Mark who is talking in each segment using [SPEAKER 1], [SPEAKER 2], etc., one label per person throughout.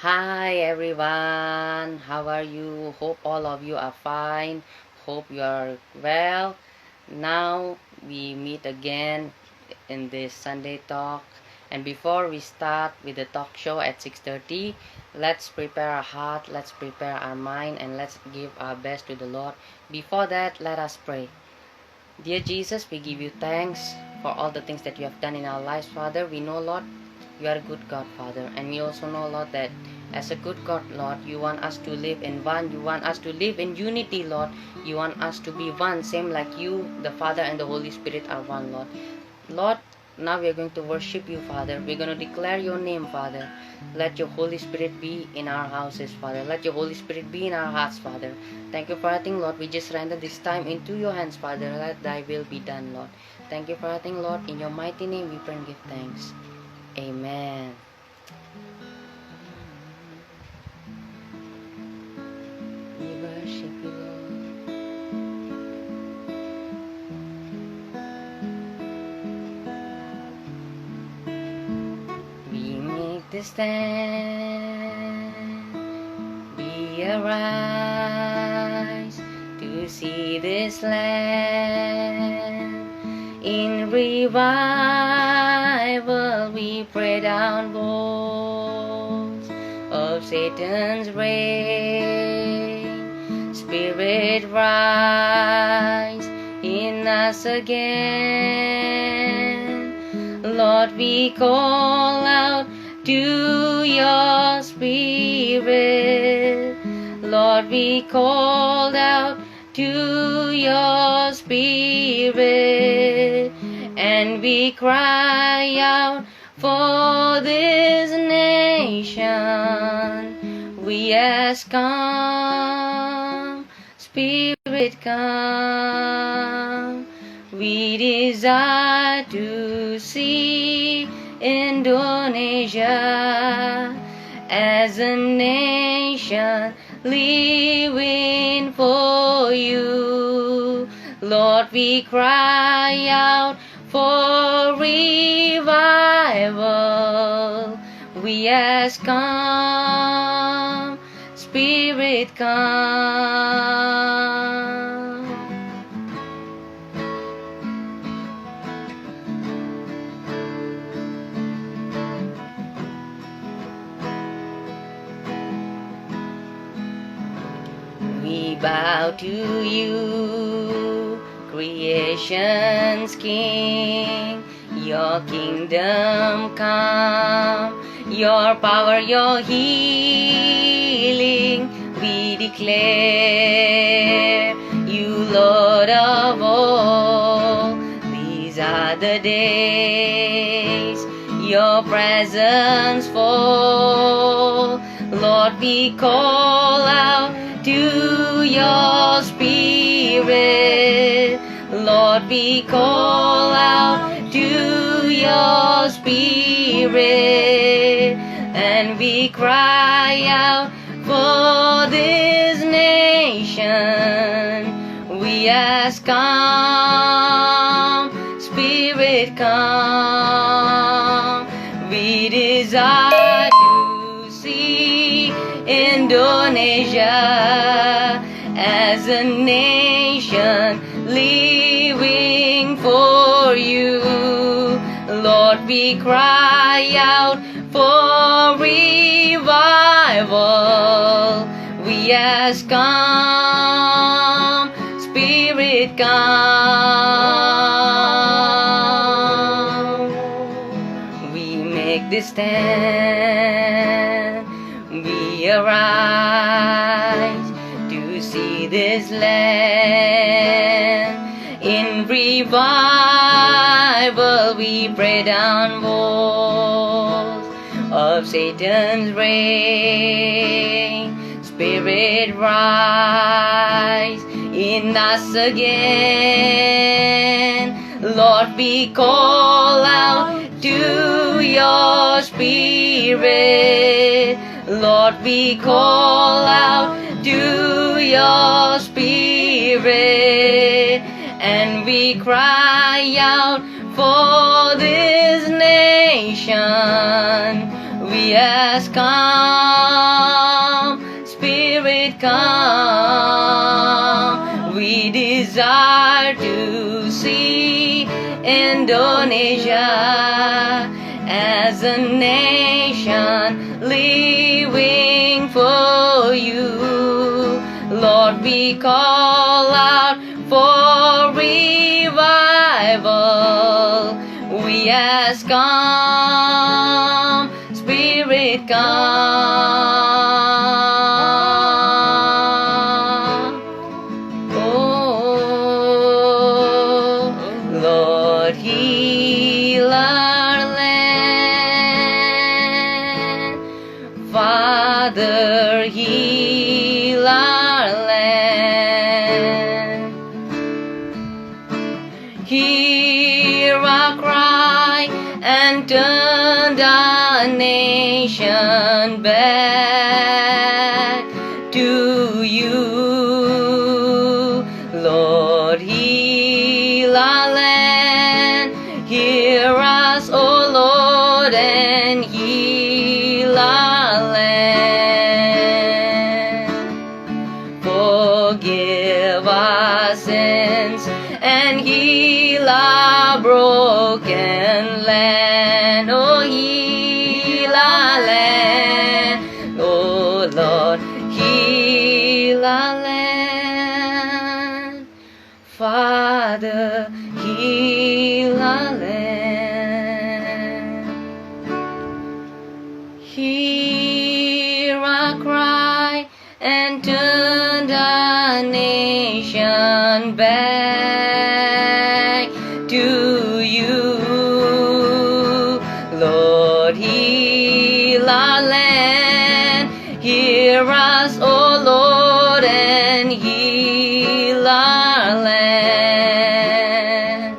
[SPEAKER 1] Hi everyone, how are you? Hope all of you are fine. Hope you are well. Now we meet again in this Sunday talk. And before we start with the talk show at 6:30, let's prepare our heart, let's prepare our mind, and let's give our best to the Lord. Before that, let us pray. Dear Jesus, we give you thanks for all the things that you have done in our lives, Father. We know, Lord, you are a good God, Father. And we also know, Lord, that as a good God, Lord, you want us to live in one. You want us to live in unity, Lord. You want us to be one, same like you, the Father, and the Holy Spirit are one, Lord. Lord, now we are going to worship you, Father. We're going to declare your name, Father. Let your Holy Spirit be in our houses, Father. Let your Holy Spirit be in our hearts, Father. Thank you for everything, Lord. We just surrender this time into your hands, Father. Let thy will be done, Lord. Thank you for everything, Lord. In your mighty name we pray and give thanks. Amen. We worship you, Lord. We make the stand. We arise to see this land. In revival we pray down walls of Satan's reign. Spirit rise in us again. Lord, we call out to your Spirit. Lord, we called out to your Spirit, and we cry out for this nation. We ask, come, Spirit, come. We desire to see Indonesia as a nation living for you. Lord, we cry out for revival. We ask, come, Spirit, come. We bow to you, creation's King. Your kingdom come, your power, your healing. We declare you Lord of all. These are the days your presence fall. Lord, we call out to your Spirit. Lord, we call out to your Spirit, and we cry out for this nation. We ask, come, Spirit, come. We desire to see Indonesia as a nation living for you. Lord, we cry out for revival. We ask, come, Spirit, come. We make this stand. We arise to see this land. In revival we pray down walls of Satan's reign. Spirit rise in us again. Lord, we call out to your Spirit. Lord, we call out to your Spirit, and we cry out for this nation. We ask, come, see Indonesia as a nation living for you. Lord, we call out for revival. We ask, come, Spirit, come. Oh, Lord, heal our land. Father, heal our land. Hear our cry and turn the nation back to you. Lord, heal our land. Hear us, O Lord, and heal our land. Forgive our sins and heal our broken land. Oh, heal our land. Oh, Lord, heal our land. Father, heal our land. Hear our cry and turn the nation back to you. Lord, heal our land. Hear us, O Lord, and heal our land.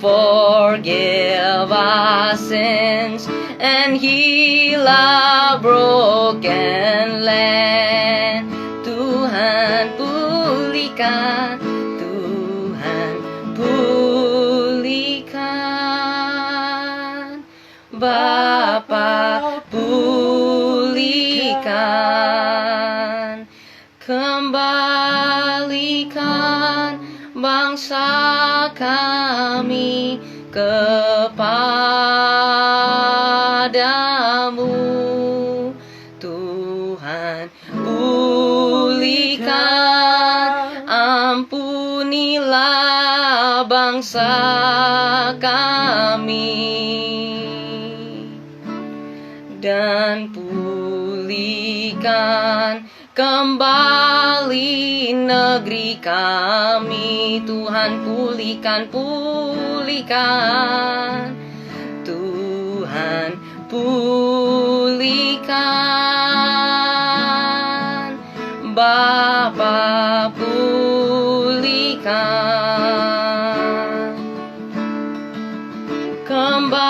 [SPEAKER 1] Forgive our sins and heal our broken land. Tuhan pulihkan, Tuhan pulihkan. Bapa pulihkan, kembalikan bangsa kami kepadamu. Tuhan pulihkan, ampunilah bangsa kami, dan pulihkan kembali negeri kami. Tuhan pulihkan, pulihkan. Tuhan pulihkan. Bapa pulihkan. Kembalikan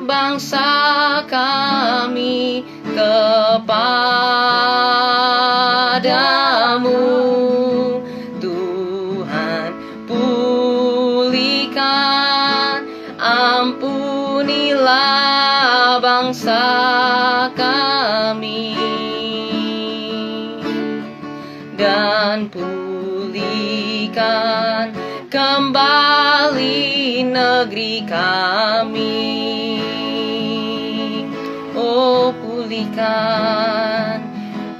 [SPEAKER 1] bangsa kami kepadamu. Tuhan pulihkan, ampunilah bangsa kami, dan pulihkan kembali negeri kami. Oh, pulihkan,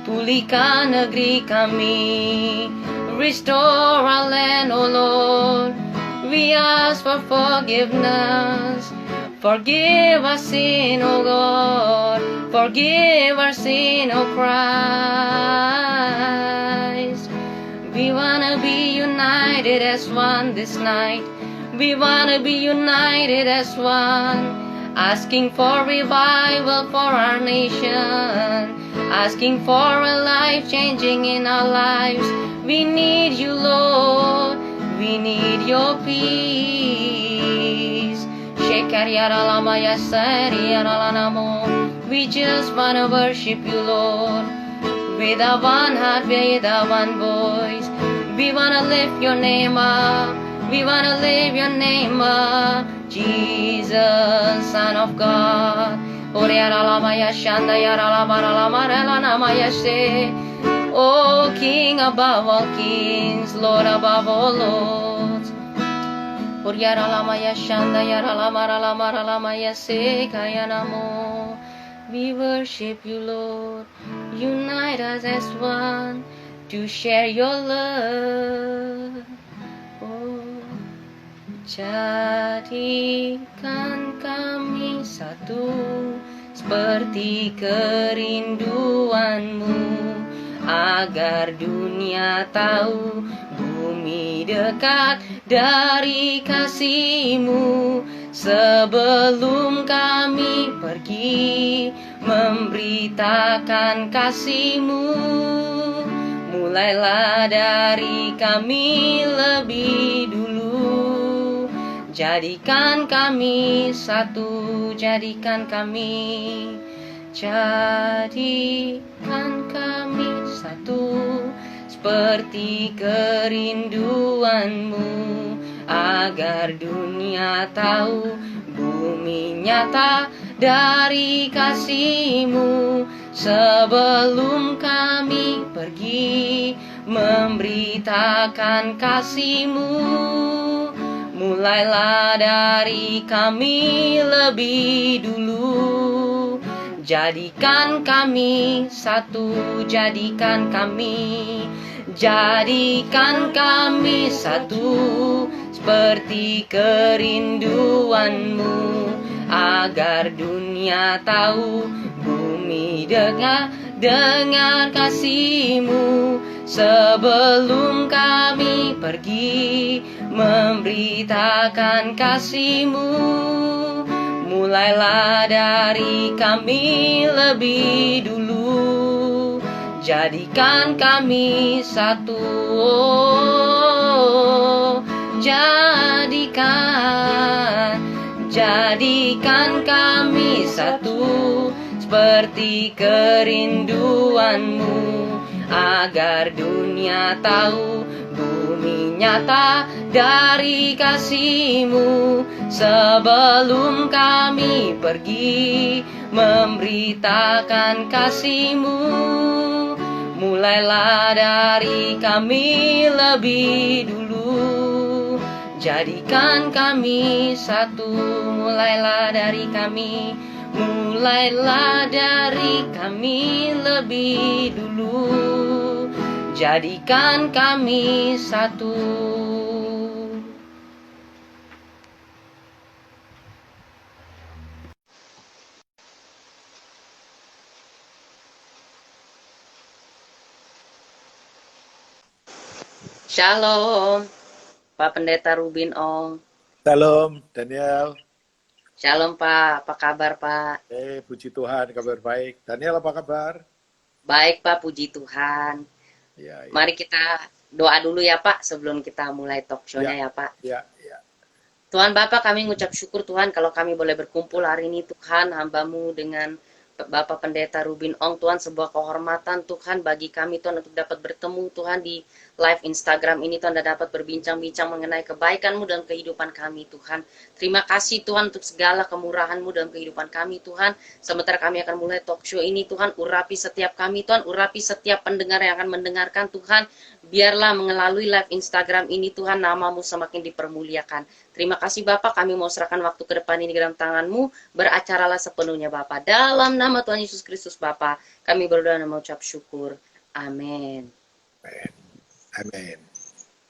[SPEAKER 1] pulihkan negeri kami. Restore our land, O Lord. We ask for forgiveness. Forgive our sin, O God. Forgive our sin, O Christ. We wanna be united as one this night. We wanna be united as one. Asking for revival for our nation, asking for a life changing in our lives. We need you, Lord, we need your peace. We just wanna worship you, Lord, with our one heart, with our one voice. We wanna lift your name up, we wanna lift your name up, Jesus, Son of God. O King above all kings, Lord above all lords. Yaralama Yashanda Yaralama Ralama Ralama Yasekaya Namo. We worship you, Lord. Unite us as one to share your love. Oh, jadikan kami satu seperti kerinduanmu, agar dunia tahu bumi dekat dari kasih-Mu. Sebelum kami pergi memberitakan kasih-Mu, mulailah dari kami lebih dulu. Jadikan kami satu, jadikan kami satu seperti kerinduanmu, agar dunia tahu bumi nyata dari kasih-Mu. Sebelum kami pergi memberitakan kasih-Mu, mulailah dari kami lebih dulu. Jadikan kami satu, jadikan kami satu seperti kerinduanmu, agar dunia tahu bumi dengan kasih-Mu. Sebelum kami pergi memberitakan kasih-Mu, mulailah dari kami lebih dulu. Jadikan kami satu, jadikan kami satu seperti kerinduanmu, agar dunia tahu bumi nyata dari kasih-Mu. Sebelum kami pergi memberitakan kasih-Mu, mulailah dari kami lebih dulu. Jadikan kami satu, mulailah dari kami lebih dulu. Jadikan kami satu. Shalom, Pak Pendeta Rubin Ong.
[SPEAKER 2] Shalom, Daniel.
[SPEAKER 1] Shalom, Pak. Apa kabar, Pak?
[SPEAKER 2] Puji Tuhan, kabar baik. Daniel, apa kabar?
[SPEAKER 1] Baik, Pak. Puji Tuhan.
[SPEAKER 2] Ya.
[SPEAKER 1] Mari kita doa dulu ya, Pak, sebelum kita mulai talk show-nya ya, Pak.
[SPEAKER 2] Ya.
[SPEAKER 1] Tuhan Bapak, kami mengucap syukur Tuhan kalau kami boleh berkumpul hari ini, Tuhan, hamba-Mu dengan Bapak Pendeta Rubin Ong, Tuhan, sebuah kehormatan Tuhan bagi kami Tuhan untuk dapat bertemu Tuhan di live Instagram ini, Tuhan, dan dapat berbincang-bincang mengenai kebaikan-Mu dalam kehidupan kami, Tuhan. Terima kasih Tuhan untuk segala kemurahan-Mu dalam kehidupan kami, Tuhan. Sementara kami akan mulai talk show ini, Tuhan, urapi setiap kami, Tuhan, urapi setiap pendengar yang akan mendengarkan, Tuhan. Biarlah melalui live Instagram ini, Tuhan, nama-Mu semakin dipermuliakan. Terima kasih Bapak, kami mau serahkan waktu ke depan ini ke dalam tangan-Mu. Beracaralah sepenuhnya Bapak. Dalam nama Tuhan Yesus Kristus Bapak, kami berdoa dan mengucap syukur. Amin.
[SPEAKER 2] Amin.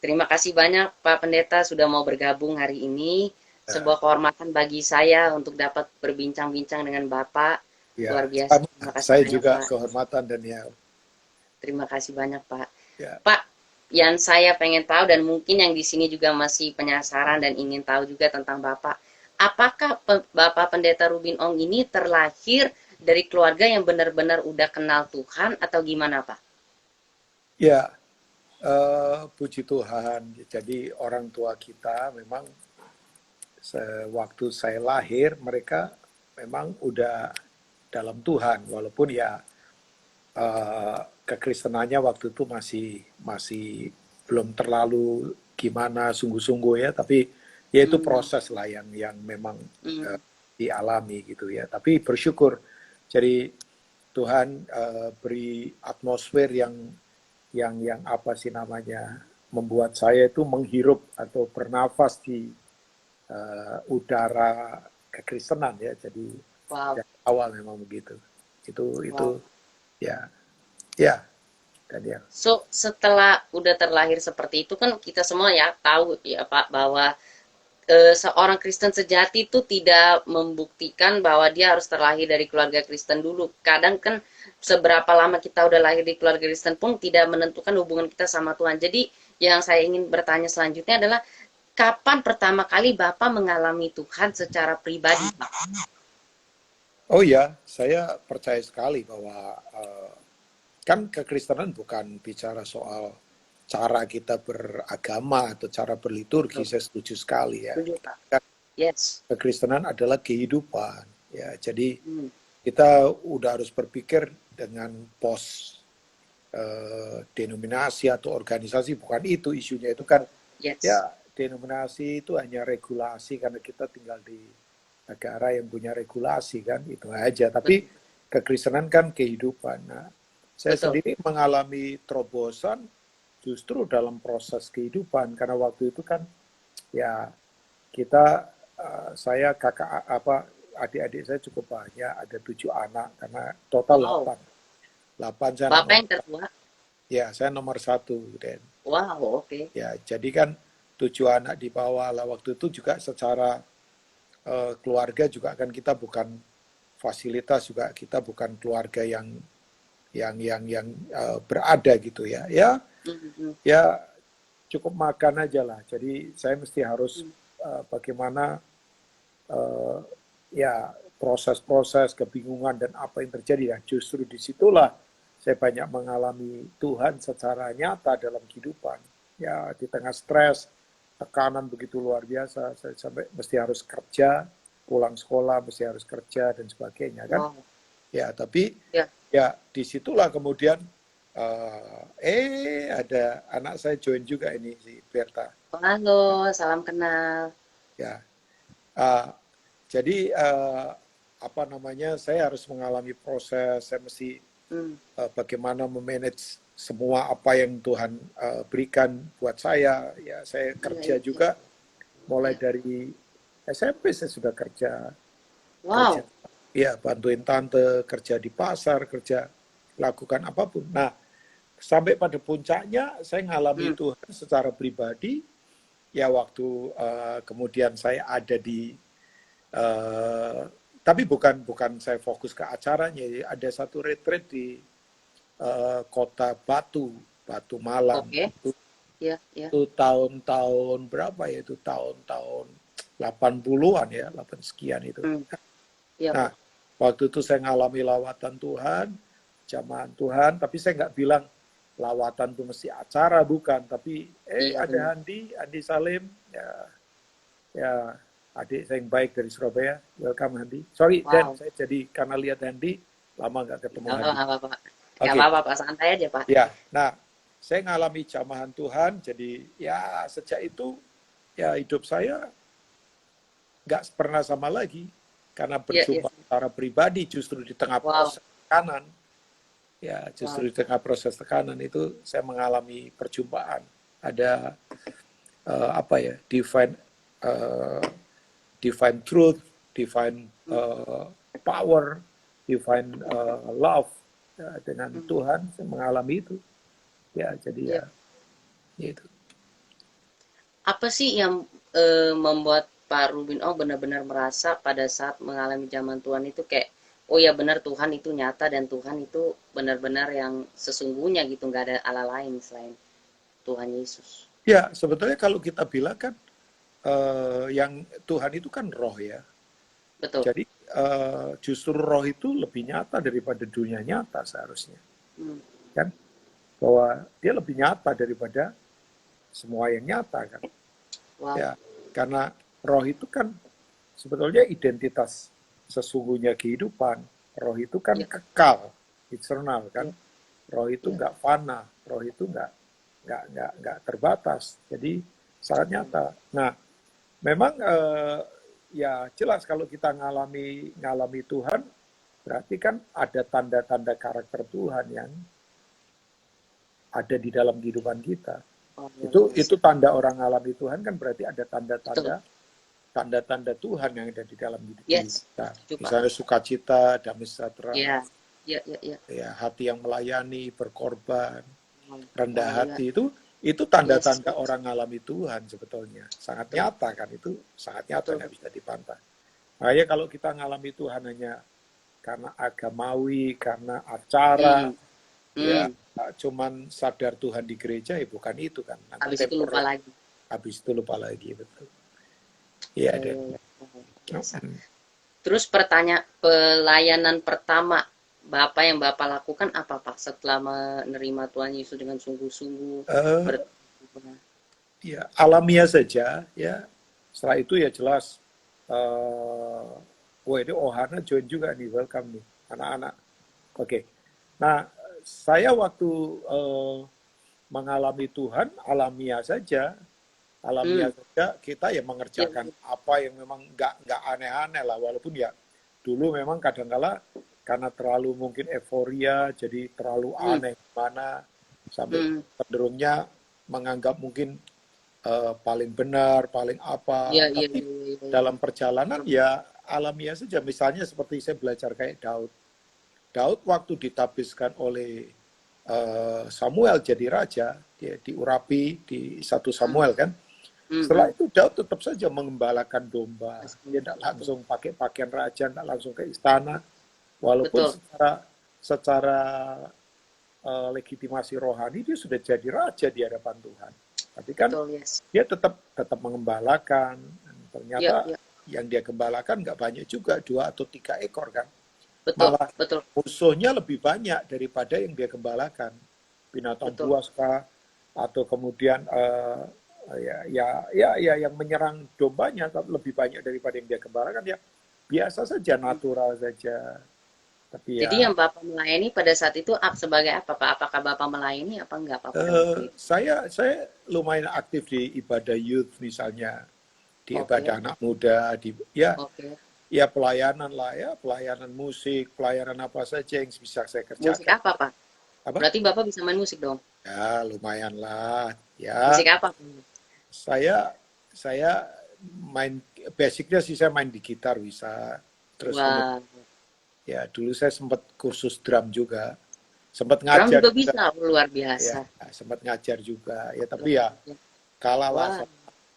[SPEAKER 1] Terima kasih banyak Pak Pendeta sudah mau bergabung hari ini. Sebuah kehormatan bagi saya untuk dapat berbincang-bincang dengan Bapak.
[SPEAKER 2] Ya,
[SPEAKER 1] luar biasa. Terima kasih
[SPEAKER 2] saya
[SPEAKER 1] banyak,
[SPEAKER 2] juga
[SPEAKER 1] Pak.
[SPEAKER 2] kehormatan, Daniel.
[SPEAKER 1] Terima kasih banyak Pak.
[SPEAKER 2] Ya.
[SPEAKER 1] Pak, yang saya pengen tahu dan mungkin yang di sini juga masih penasaran dan ingin tahu juga tentang Bapak. Apakah Bapak Pendeta Rubin Ong ini terlahir dari keluarga yang benar-benar udah kenal Tuhan atau gimana Pak?
[SPEAKER 2] Ya, puji Tuhan. Jadi orang tua kita memang sewaktu saya lahir mereka memang udah dalam Tuhan, walaupun ya kekristenannya waktu itu masih belum terlalu gimana sungguh-sungguh ya, tapi ya itu proses lah yang memang dialami gitu ya. Tapi bersyukur, jadi Tuhan beri atmosfer yang yang apa sih namanya, membuat saya itu menghirup atau bernafas di udara kekristenan ya. Jadi
[SPEAKER 1] Wow,
[SPEAKER 2] dari awal memang begitu. Itu
[SPEAKER 1] wow.
[SPEAKER 2] ya ya Daniel.
[SPEAKER 1] So, setelah udah terlahir seperti itu kan kita semua ya tahu ya Pak bahwa seorang Kristen sejati itu tidak membuktikan bahwa dia harus terlahir dari keluarga Kristen dulu. Kadang kan seberapa lama kita udah lahir di keluarga Kristen pun tidak menentukan hubungan kita sama Tuhan. Jadi yang saya ingin bertanya selanjutnya adalah kapan pertama kali Bapak mengalami Tuhan secara pribadi, Pak?
[SPEAKER 2] Oh ya, saya percaya sekali bahwa kan kekristenan bukan bicara soal cara kita beragama atau cara berliturgi.
[SPEAKER 1] Betul.
[SPEAKER 2] Saya setuju sekali ya.
[SPEAKER 1] Setuju, Pak.
[SPEAKER 2] Kan
[SPEAKER 1] Yes.
[SPEAKER 2] kekristenan adalah kehidupan ya. Jadi
[SPEAKER 1] Hmm.
[SPEAKER 2] kita udah harus berpikir dengan pos denominasi atau organisasi, bukan itu isunya. Itu kan
[SPEAKER 1] Yes.
[SPEAKER 2] ya, denominasi itu hanya regulasi karena kita tinggal di negara yang punya regulasi kan, itu aja. Tapi
[SPEAKER 1] Betul.
[SPEAKER 2] kekristenan kan kehidupan. Nah, saya
[SPEAKER 1] Betul.
[SPEAKER 2] sendiri mengalami terobosan justru dalam proses kehidupan karena waktu itu kan ya kita saya kakak apa adik-adik saya cukup banyak, ada 7 anak karena total
[SPEAKER 1] Wow.
[SPEAKER 2] 8 saya anak
[SPEAKER 1] Bapak
[SPEAKER 2] nomor
[SPEAKER 1] yang tertua?
[SPEAKER 2] ya saya nomor 1 dan
[SPEAKER 1] Wow, oke.
[SPEAKER 2] ya jadi kan 7 anak di bawah lah waktu itu juga secara keluarga juga kan kita bukan fasilitas, juga kita bukan keluarga yang berada gitu ya ya
[SPEAKER 1] Mhm.
[SPEAKER 2] ya cukup makan aja lah. Jadi saya mesti harus bagaimana uh, ya proses-proses kebingungan dan apa yang terjadi ya, justru disitulah saya banyak mengalami Tuhan secara nyata dalam kehidupan ya. Di tengah stres, tekanan begitu luar biasa, saya sampai mesti harus kerja, pulang sekolah mesti harus kerja dan sebagainya kan
[SPEAKER 1] Wow.
[SPEAKER 2] ya. Tapi
[SPEAKER 1] Ya.
[SPEAKER 2] ya disitulah kemudian ada anak saya join juga ini, si Berta
[SPEAKER 1] Halo, salam kenal.
[SPEAKER 2] ya. Uh, jadi apa namanya, saya harus mengalami proses, saya mesti
[SPEAKER 1] Hmm.
[SPEAKER 2] bagaimana memanage semua apa yang Tuhan berikan buat saya ya. Saya
[SPEAKER 1] Iya,
[SPEAKER 2] kerja
[SPEAKER 1] iya, iya.
[SPEAKER 2] juga mulai
[SPEAKER 1] Iya.
[SPEAKER 2] dari SMP saya sudah kerja
[SPEAKER 1] Wow.
[SPEAKER 2] ya, bantuin tante, kerja di pasar, kerja lakukan apapun. Nah, sampai pada puncaknya saya ngalami
[SPEAKER 1] Hmm.
[SPEAKER 2] Tuhan secara pribadi ya waktu kemudian saya ada di tapi bukan saya fokus ke acaranya. Ada satu retreat di kota Batu Malang.
[SPEAKER 1] Oke. Ya, ya.
[SPEAKER 2] Itu tahun-tahun berapa ya, itu tahun-tahun 80-an ya, 8 sekian itu.
[SPEAKER 1] Hmm. Ya,
[SPEAKER 2] Nah,
[SPEAKER 1] Pak.
[SPEAKER 2] waktu itu saya ngalami lawatan Tuhan, jamahan Tuhan, tapi saya nggak bilang lawatan itu mesti acara, bukan. Tapi
[SPEAKER 1] Iya, benar.
[SPEAKER 2] ada Andi Salim, ya, ya adik saya yang baik dari Surabaya. Welcome Andi. Sorry Dan,
[SPEAKER 1] Wow.
[SPEAKER 2] saya jadi karena lihat Andi lama nggak ketemu
[SPEAKER 1] Halo,
[SPEAKER 2] Andi.
[SPEAKER 1] nggak apa-apa. Nggak
[SPEAKER 2] Oke,
[SPEAKER 1] apa-apa, Pak. Santai aja, Pak.
[SPEAKER 2] ya. Nah, saya ngalami jamahan Tuhan, jadi ya sejak itu ya hidup saya nggak pernah sama lagi karena
[SPEAKER 1] Iya, iya.
[SPEAKER 2] berjumpa secara pribadi justru di tengah
[SPEAKER 1] Wow.
[SPEAKER 2] proses tekanan. Ya, justru
[SPEAKER 1] Wow.
[SPEAKER 2] di tengah proses tekanan itu saya mengalami perjumpaan. Ada apa ya, uh, divine truth, divine
[SPEAKER 1] Hmm.
[SPEAKER 2] power, divine love ya, dengan
[SPEAKER 1] Hmm.
[SPEAKER 2] Tuhan. Saya mengalami itu. Ya, jadi ya
[SPEAKER 1] Iya.
[SPEAKER 2] itu.
[SPEAKER 1] Apa sih yang membuat Pak Rubin Oh benar-benar merasa pada saat mengalami zaman Tuhan itu kayak oh ya benar Tuhan itu nyata dan Tuhan itu benar-benar yang sesungguhnya gitu, nggak ada Allah lain selain Tuhan Yesus.
[SPEAKER 2] Ya, sebetulnya kalau kita bilang kan yang Tuhan itu kan roh ya.
[SPEAKER 1] Betul.
[SPEAKER 2] Jadi justru roh itu lebih nyata daripada dunia nyata seharusnya.
[SPEAKER 1] Hmm.
[SPEAKER 2] Kan? Bahwa dia lebih nyata daripada semua yang nyata kan.
[SPEAKER 1] Wow.
[SPEAKER 2] Ya, karena roh itu kan sebetulnya identitas sesungguhnya kehidupan. Roh itu kan
[SPEAKER 1] Ya.
[SPEAKER 2] kekal, eternal kan.
[SPEAKER 1] Ya.
[SPEAKER 2] Roh itu
[SPEAKER 1] Ya.
[SPEAKER 2] nggak fana, roh itu nggak terbatas. Jadi sangat nyata. Nah, memang ya jelas kalau kita ngalami Tuhan, berarti kan ada tanda-tanda karakter Tuhan ada di dalam kehidupan kita.
[SPEAKER 1] Oh, ya,
[SPEAKER 2] Itu tanda orang alami Tuhan kan berarti ada
[SPEAKER 1] betul.
[SPEAKER 2] tanda-tanda Tuhan yang ada di dalam hidup
[SPEAKER 1] Yes,
[SPEAKER 2] kita.
[SPEAKER 1] setuju Pak.
[SPEAKER 2] Misalnya sukacita, damai sejahtera,
[SPEAKER 1] Ya, ya, ya, ya.
[SPEAKER 2] ya hati yang melayani, berkorban, rendah
[SPEAKER 1] Oh, ya.
[SPEAKER 2] hati, itu
[SPEAKER 1] Yes,
[SPEAKER 2] tanda-tanda
[SPEAKER 1] yes.
[SPEAKER 2] orang alami Tuhan sebetulnya. Sangat
[SPEAKER 1] Betul,
[SPEAKER 2] nyata kan, itu sangat nyata,
[SPEAKER 1] betul.
[SPEAKER 2] nggak bisa dipantah. Makanya kalau kita ngalami Tuhan hanya karena agamawi, karena acara,
[SPEAKER 1] Hmm,
[SPEAKER 2] ya
[SPEAKER 1] hmm.
[SPEAKER 2] cuman sadar Tuhan di gereja, ya bukan itu kan. Nanti
[SPEAKER 1] Habis itu lupa
[SPEAKER 2] temporary,
[SPEAKER 1] lagi.
[SPEAKER 2] habis itu lupa lagi, betul. Iya,
[SPEAKER 1] Ya,
[SPEAKER 2] ada.
[SPEAKER 1] ya, ya. Oh, biasa. Terus pelayanan pertama Bapak yang Bapak lakukan apa Pak setelah menerima Tuhan Yesus dengan sungguh-sungguh
[SPEAKER 2] Eh,
[SPEAKER 1] bertobat?
[SPEAKER 2] ya alamiah saja, ya. Setelah itu ya jelas, wah ini Ohana join juga nih, welcome nih, anak-anak. Oke. Nah, saya waktu mengalami Tuhan alamiah saja,
[SPEAKER 1] Hmm,
[SPEAKER 2] kita ya
[SPEAKER 1] ya,
[SPEAKER 2] mengerjakan
[SPEAKER 1] ya.
[SPEAKER 2] apa yang memang nggak aneh-aneh lah, walaupun ya dulu memang kadangkala karena terlalu mungkin euforia jadi terlalu
[SPEAKER 1] Hmm,
[SPEAKER 2] aneh mana sampai
[SPEAKER 1] hmm.
[SPEAKER 2] cenderungnya menganggap mungkin paling benar, paling apa,
[SPEAKER 1] Ya, ya,
[SPEAKER 2] tapi
[SPEAKER 1] ya, ya, ya, ya.
[SPEAKER 2] dalam perjalanan ya alamiah saja. Misalnya seperti saya belajar kayak Daud. Daud waktu ditabiskan oleh Samuel jadi raja, dia diurapi di 1
[SPEAKER 1] Hmm,
[SPEAKER 2] Samuel kan.
[SPEAKER 1] hmm,
[SPEAKER 2] Setelah
[SPEAKER 1] hmm.
[SPEAKER 2] itu Daud tetap saja mengembalakan domba. Dia tidak
[SPEAKER 1] Betul,
[SPEAKER 2] langsung pakai pakaian raja, tidak langsung ke istana. Walaupun
[SPEAKER 1] betul,
[SPEAKER 2] secara legitimasi rohani dia sudah jadi raja di hadapan Tuhan. Tapi kan
[SPEAKER 1] betul, yes.
[SPEAKER 2] dia tetap mengembalakan. Dan
[SPEAKER 1] Ya,
[SPEAKER 2] ternyata
[SPEAKER 1] ya,
[SPEAKER 2] yang dia gembalakan nggak banyak juga, 2 atau 3 ekor kan.
[SPEAKER 1] betul,
[SPEAKER 2] Malah
[SPEAKER 1] betul,
[SPEAKER 2] musuhnya lebih banyak daripada yang dia gembalakan. Binatang
[SPEAKER 1] betul,
[SPEAKER 2] buas kah, atau kemudian ya yang menyerang dombanya lebih banyak daripada yang dia gembalakan, ya biasa saja, natural saja. Tapi
[SPEAKER 1] Jadi
[SPEAKER 2] ya
[SPEAKER 1] yang Bapak melayani pada saat itu sebagai apa Pak? Apakah Bapak melayani apa enggak Pak pada waktu itu?
[SPEAKER 2] saya lumayan aktif di ibadah youth misalnya, di ibadah
[SPEAKER 1] Oke,
[SPEAKER 2] anak muda, ya
[SPEAKER 1] oke.
[SPEAKER 2] ya pelayanan lah, ya pelayanan musik, pelayanan apa saja yang bisa saya
[SPEAKER 1] Musik
[SPEAKER 2] kerjakan.
[SPEAKER 1] apa Pak?
[SPEAKER 2] Apa?
[SPEAKER 1] Berarti Bapak bisa main musik dong?
[SPEAKER 2] Ya lumayan lah. Ya
[SPEAKER 1] Musik apa?
[SPEAKER 2] saya saya main, basicnya sih saya main di gitar bisa. Terus kemudian
[SPEAKER 1] Wah,
[SPEAKER 2] ya dulu saya sempat kursus drum juga, sempat
[SPEAKER 1] drum
[SPEAKER 2] ngajar
[SPEAKER 1] juga
[SPEAKER 2] juga,
[SPEAKER 1] bisa, luar
[SPEAKER 2] ya
[SPEAKER 1] biasa.
[SPEAKER 2] sempat ngajar juga. Ya
[SPEAKER 1] Luar
[SPEAKER 2] tapi ya
[SPEAKER 1] biasa.
[SPEAKER 2] kalah lah
[SPEAKER 1] Wah,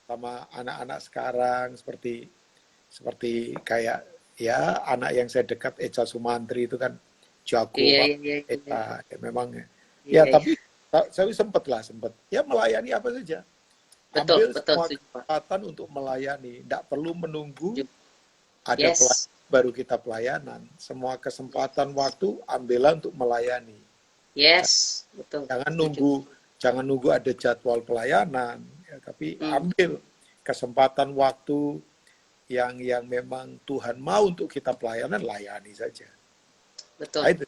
[SPEAKER 2] sama anak-anak sekarang, seperti kayak ya anak yang saya dekat, Eca Sumantri itu kan jago
[SPEAKER 1] iya,
[SPEAKER 2] pak.
[SPEAKER 1] iya, iya, iya,
[SPEAKER 2] Eca ya memang ya. Ya
[SPEAKER 1] iya, iya.
[SPEAKER 2] tapi saya sempat ya melayani apa saja,
[SPEAKER 1] Betul,
[SPEAKER 2] ambil
[SPEAKER 1] betul,
[SPEAKER 2] semua
[SPEAKER 1] setuju Pak.
[SPEAKER 2] kesempatan untuk melayani, tidak perlu menunggu
[SPEAKER 1] Setuju.
[SPEAKER 2] ada pelayanan
[SPEAKER 1] Yes,
[SPEAKER 2] baru kita pelayanan. Semua kesempatan waktu ambillah untuk melayani.
[SPEAKER 1] yes, betul,
[SPEAKER 2] Jangan
[SPEAKER 1] setuju.
[SPEAKER 2] nunggu, jangan nunggu ada jadwal pelayanan, ya, tapi
[SPEAKER 1] Hmm,
[SPEAKER 2] ambil kesempatan waktu yang memang Tuhan mau untuk kita pelayanan, layani saja.
[SPEAKER 1] betul.
[SPEAKER 2] Nah, itu.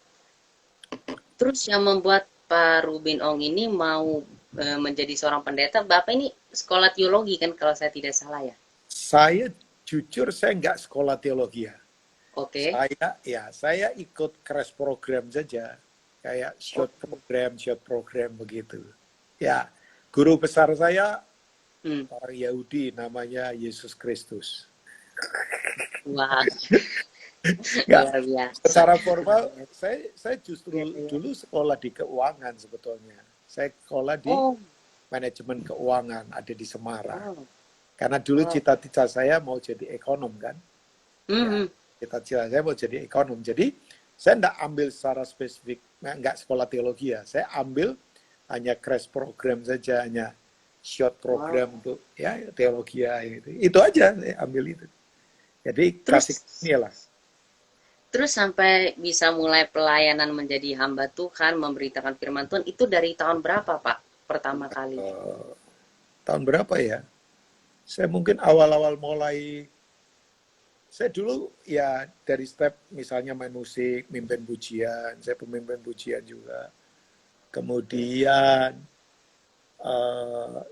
[SPEAKER 1] Terus yang membuat Pak Rubin Ong ini mau menjadi seorang pendeta, Bapak ini sekolah teologi kan kalau saya tidak salah ya?
[SPEAKER 2] Saya jujur saya nggak sekolah teologi ya.
[SPEAKER 1] Oke,
[SPEAKER 2] Saya ikut crash program saja, kayak
[SPEAKER 1] oke.
[SPEAKER 2] short program begitu. Ya, guru besar saya
[SPEAKER 1] Hmm.
[SPEAKER 2] orang Yahudi namanya Yesus Kristus.
[SPEAKER 1] Wah,
[SPEAKER 2] Nggak,
[SPEAKER 1] luar biasa.
[SPEAKER 2] secara formal saya
[SPEAKER 1] Iya,
[SPEAKER 2] justru
[SPEAKER 1] iya.
[SPEAKER 2] dulu sekolah di keuangan sebetulnya. Saya sekolah di
[SPEAKER 1] Oh,
[SPEAKER 2] manajemen keuangan, ada di Semarang.
[SPEAKER 1] wow,
[SPEAKER 2] Karena dulu
[SPEAKER 1] wow.
[SPEAKER 2] cita-cita saya mau jadi ekonom kan. Ya,
[SPEAKER 1] Mhm.
[SPEAKER 2] cita-cita saya mau jadi ekonom. Jadi saya enggak ambil secara spesifik, enggak sekolah teologi ya. Saya ambil hanya crash program saja, hanya short
[SPEAKER 1] Wow.
[SPEAKER 2] program untuk ya teologi ya gitu. Itu aja saya ambil itu. Jadi kasih
[SPEAKER 1] Terus
[SPEAKER 2] ini lah.
[SPEAKER 1] terus sampai bisa mulai pelayanan menjadi hamba Tuhan, memberitakan firman Tuhan itu dari tahun berapa, Pak? Pertama kali.
[SPEAKER 2] Eh, tahun berapa ya? Saya mungkin awal-awal mulai, saya dulu ya dari step misalnya main musik, mimpin pujian, saya pemimpin pujian juga. Kemudian